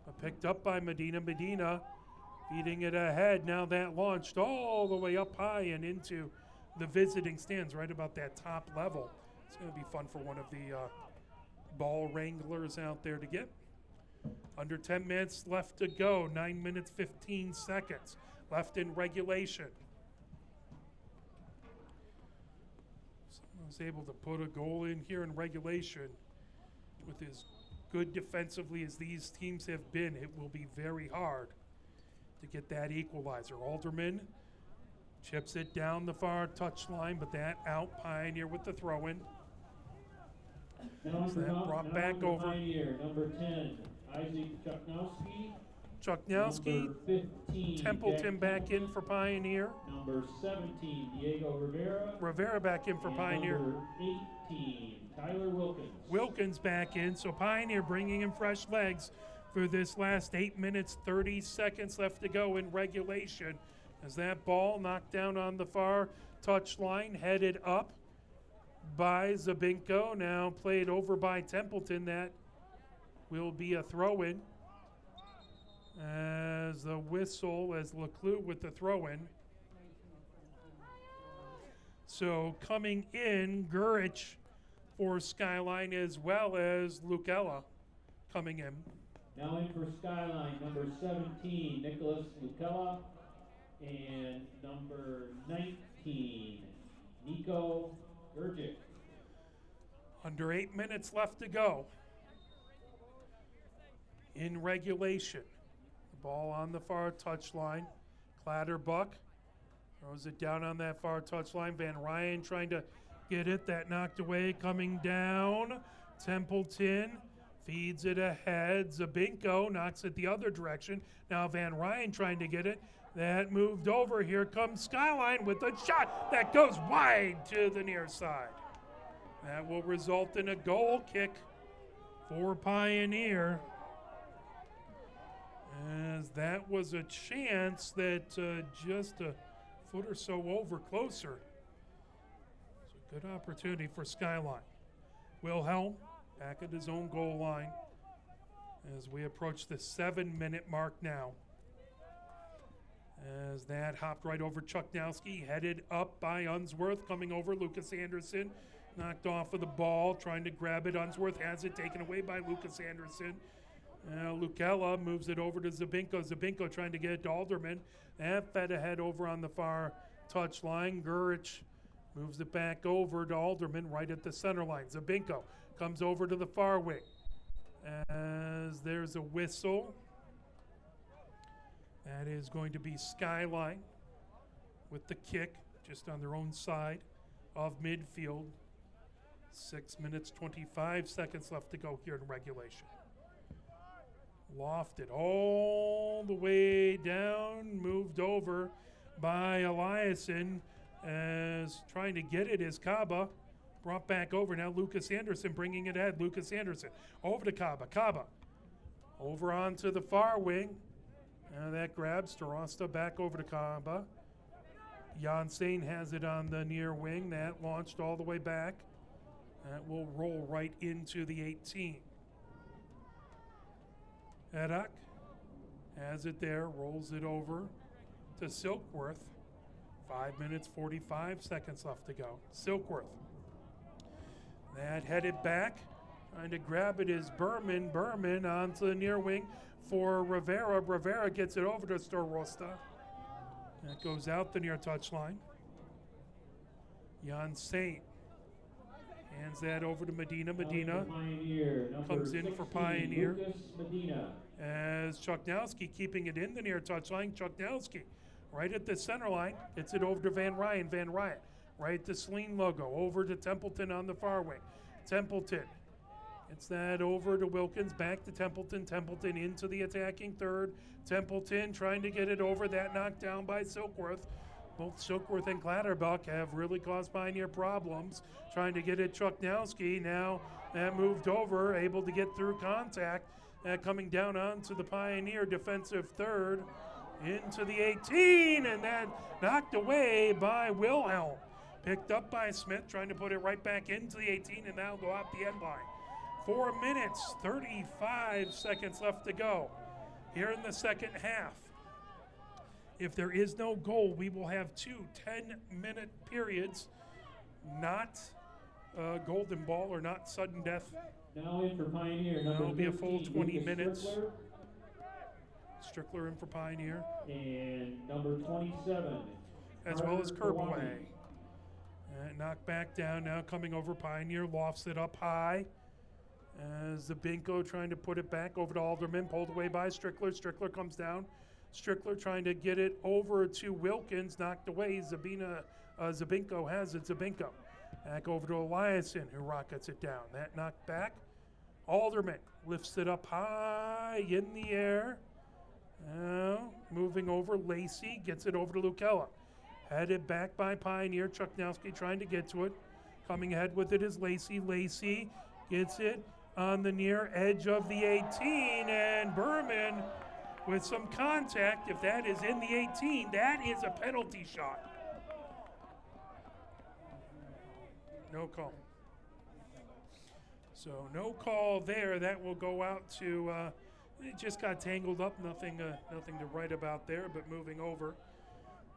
But picked up by Medina. Medina feeding it ahead. Now that launched all the way up high and into the visiting stands right about that top level. It's going to be fun for one of the ball wranglers out there to get. Under 10 minutes left to go. 9 minutes, 15 seconds left in regulation. Someone was able to put a goal in here in regulation. With as good defensively as these teams have been, it will be very hard to get that equalizer. Alderman chips it down the far touchline, but that out. Pioneer with the throw-in. So that brought back over. Pioneer, number 10, Isaac Chuknowski. Chuknowski, Number 15, Templeton Jack back in for Pioneer. Number 17, Diego Rivera. Rivera back in for And Pioneer. Number 18, Tyler Wilkins. Wilkins back in, so Pioneer bringing in fresh legs for this last 8 minutes, 30 seconds left to go in regulation. As that ball knocked down on the far touchline, headed up by Zabinko, now played over by Templeton. That will be a throw-in. As the whistle, as Leclerc with the throw-in. So coming in, Gurich for Skyline, as well as Lucella coming in. Now in for Skyline, number 17, Nicholas Lucella, and number 19, Nico Gurgic. Under 8 minutes left to go in regulation. The ball on the far touchline. Clatterbuck throws it down on that far touchline. Van Ryan trying to get it. That knocked away. Coming down. Templeton feeds it ahead. Zabinko knocks it the other direction. Now Van Ryan trying to get it. That moved over. Here comes Skyline with a shot that goes wide to the near side. That will result in a goal kick for Pioneer, as that was a chance that just a foot or so over closer. It's a good opportunity for Skyline. Wilhelm back at his own goal line as we approach the 7-minute mark now. As that hopped right over Chuknowski, headed up by Unsworth, coming over Lucas Anderson. Knocked off of the ball, trying to grab it. Unsworth has it taken away by Lucas Anderson. Lucella moves it over to Zabinko. Zabinko trying to get it to Alderman. That fed ahead over on the far touchline. Gurich moves it back over to Alderman right at the center line. Zabinko comes over to the far wing. As there's a whistle. That is going to be Skyline with the kick just on their own side of midfield. 6 minutes, 25 seconds left to go here in regulation. Lofted all the way down, moved over by Eliason, as trying to get it is Kaba. Brought back over now, Lucas Anderson bringing it ahead. Lucas Anderson over to Kaba. Kaba over onto the far wing. Now that grabs Starosta back over to Kaba. Janssen has it on the near wing. That launched all the way back. That will roll right into the 18. Edak has it there, rolls it over to Silkworth. 5 minutes, 45 seconds left to go. Silkworth. That headed back. Trying to grab it is Berman. Berman onto the near wing for Rivera. Rivera gets it over to Starosta. That goes out the near touchline. Jan Saint hands that over to Medina. Medina comes in for Pioneer. As Chuknowski keeping it in the near touchline. Chuknowski right at the center line. Gets it over to Van Ryan. Van Ryan right at the Saline logo. Over to Templeton on the far wing. Templeton gets that over to Wilkins. Back to Templeton. Templeton into the attacking third. Templeton trying to get it over. That knocked down by Silkworth. Both Silkworth and Clatterbuck have really caused Pioneer problems. Trying to get it Chuknowski. Now that moved over, able to get through contact. Coming down onto the Pioneer defensive third. Into the 18, and that knocked away by Wilhelm. Picked up by Smith, trying to put it right back into the 18, and now go out the end line. 4 minutes, 35 seconds left to go here in the second half. If there is no goal, we will have 2 10-minute periods, not golden ball or not sudden death. Now in for Pioneer, number That'll be a full 13, 20 Lucas minutes. Strickler. Strickler in for Pioneer. And number 27. As well as Carter Kerbaway. Kawani. Knocked back down, now coming over Pioneer, lofts it up high. As Zabinko trying to put it back over to Alderman, pulled away by Strickler. Strickler comes down. Strickler trying to get it over to Wilkins, knocked away. Zabinko has it. Zabinko back over to Eliason, who rockets it down. That knocked back. Alderman lifts it up high in the air. Now moving over, Lacey gets it over to Lucella. Headed back by Pioneer. Chuknowski trying to get to it. Coming ahead with it is Lacey. Lacey gets it on the near edge of the 18, and Berman with some contact. If that is in the 18, that is a penalty shot. No call. So no call there. That will go out to, it just got tangled up. Nothing to write about there, but moving over.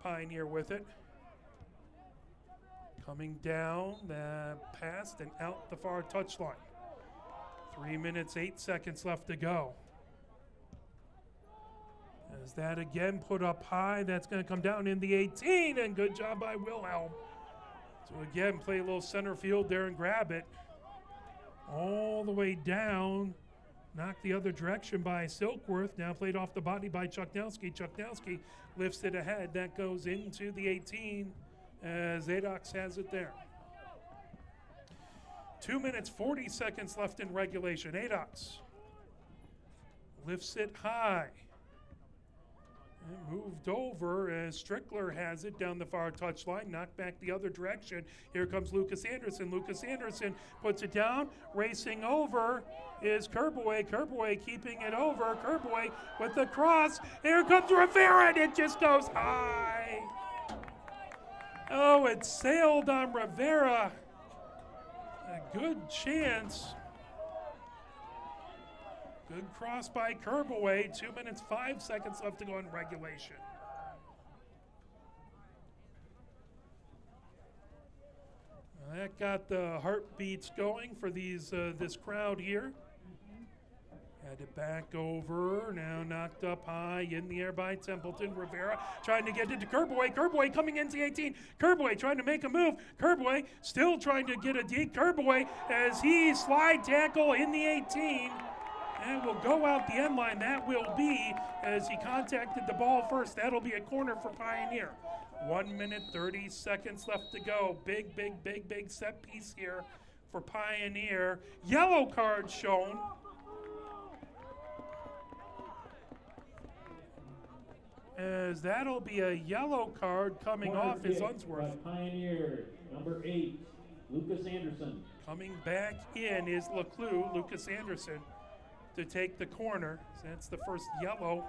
Pioneer with it. Coming down, past and out the far touchline. 3 minutes, 8 seconds left to go. As that again put up high, that's going to come down in the 18, and good job by Wilhelm. So again, play a little center field there and grab it. All the way down, knocked the other direction by Silkworth, now played off the body by Chuknowski. Chuknowski lifts it ahead, that goes into the 18 as Adox has it there. 2 minutes, 40 seconds left in regulation. Adox lifts it high. And moved over as Strickler has it down the far touchline, knocked back the other direction. Here comes Lucas Anderson. Lucas Anderson puts it down. Racing over is Kerbaway. Kerbaway keeping it over. Kerbaway with the cross. Here comes Rivera, and it just goes high. Oh, it sailed on Rivera. A good chance. Good cross by Kerbaway. 2 minutes, 5 seconds left to go in regulation. That got the heartbeats going for this crowd here. Had it back over, now knocked up high in the air by Templeton. Rivera trying to get it to Kerbaway. Kerbaway coming into 18. Kerbaway trying to make a move. Kerbaway still trying to get a deep. Kerbaway as he slide tackle in the 18. And will go out the end line. That will be as he contacted the ball first. That'll be a corner for Pioneer. 1 minute, 30 seconds left to go. Big set piece here for Pioneer. Yellow card shown. As that'll be a yellow card coming off is Unsworth. Pioneer, number 8, Lucas Anderson. Coming back in is Leclue, Lucas Anderson, to take the corner. So that's the first yellow.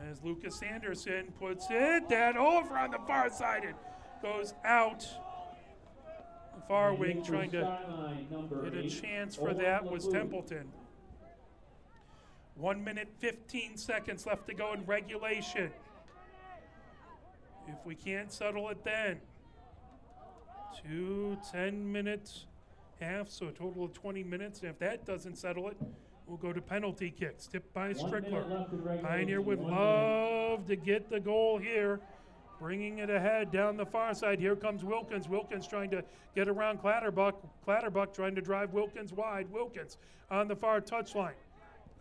As Lucas Anderson puts it, that over on the far side, it goes out. The far wing trying to get a chance for that was Templeton. 1 minute, 15 seconds left to go in regulation. If we can't settle it then. 2 10-minute halves, so a total of 20 minutes. And if that doesn't settle it, we'll go to penalty kicks. Tipped by Strickler. Pioneer would love to get the goal here. Bringing it ahead down the far side. Here comes Wilkins. Wilkins trying to get around Clatterbuck. Clatterbuck trying to drive Wilkins wide. Wilkins on the far touchline.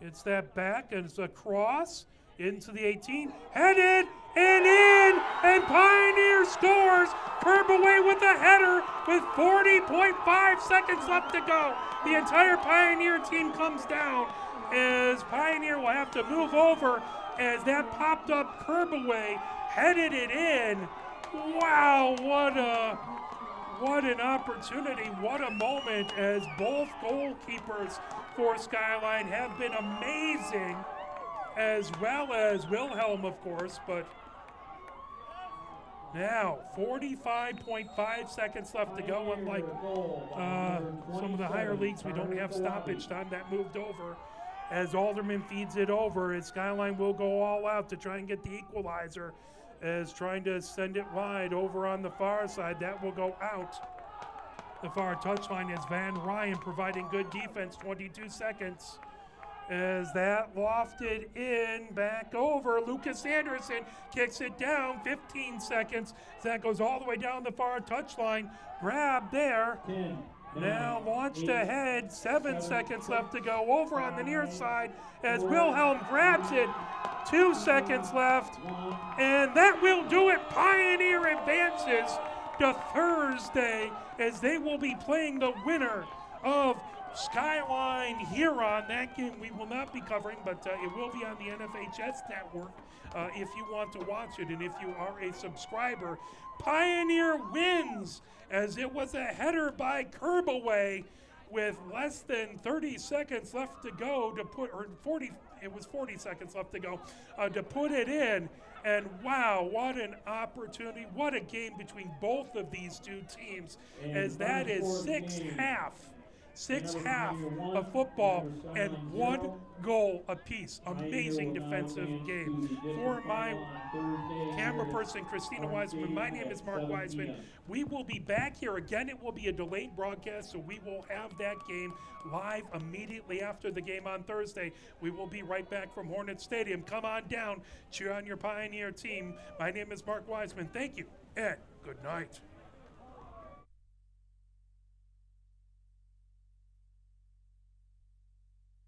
It's that back, and it's a cross into the 18. Headed and in, and Pioneer scores. Kerbaway with a header with 40.5 seconds left to go. The entire Pioneer team comes down as Pioneer will have to move over as that popped up. Kerbaway headed it in. Wow, what an opportunity, what a moment, as both goalkeepers for Skyline have been amazing, as well as Wilhelm, of course, but now 45.5 seconds left to go. Unlike some of the higher leagues, we don't have stoppage time. That moved over as Alderman feeds it over, as Skyline will go all out to try and get the equalizer, as trying to send it wide over on the far side. That will go out the far touchline as Van Ryan providing good defense. 22 seconds as that lofted in, back over. Lucas Anderson kicks it down. 15 seconds. That goes all the way down the far touchline. Grab there. 10, now launched ahead. 7 seconds left to go. Over on the near side as Wilhelm grabs it. 2 seconds left. And that will do it. Pioneer advances to Thursday as they will be playing the winner of Skyline Huron. That game we will not be covering, but it will be on the NFHS network if you want to watch it and if you are a subscriber. Pioneer wins as it was a header by Kerbaway with less than 30 seconds left to go to put, or 40, it was 40 seconds left to go to put it in. And wow, what an opportunity, what a game between both of these two teams, as that is 6 halves of football and 1 goal apiece. Amazing defensive game. For my camera person, Christina Wiseman, my name is Mark Wiseman. We will be back here again. It will be a delayed broadcast, so we will have that game live immediately after the game on Thursday. We will be right back from Hornet Stadium. Come on down, cheer on your Pioneer team. My name is Mark Wiseman. Thank you, and good night.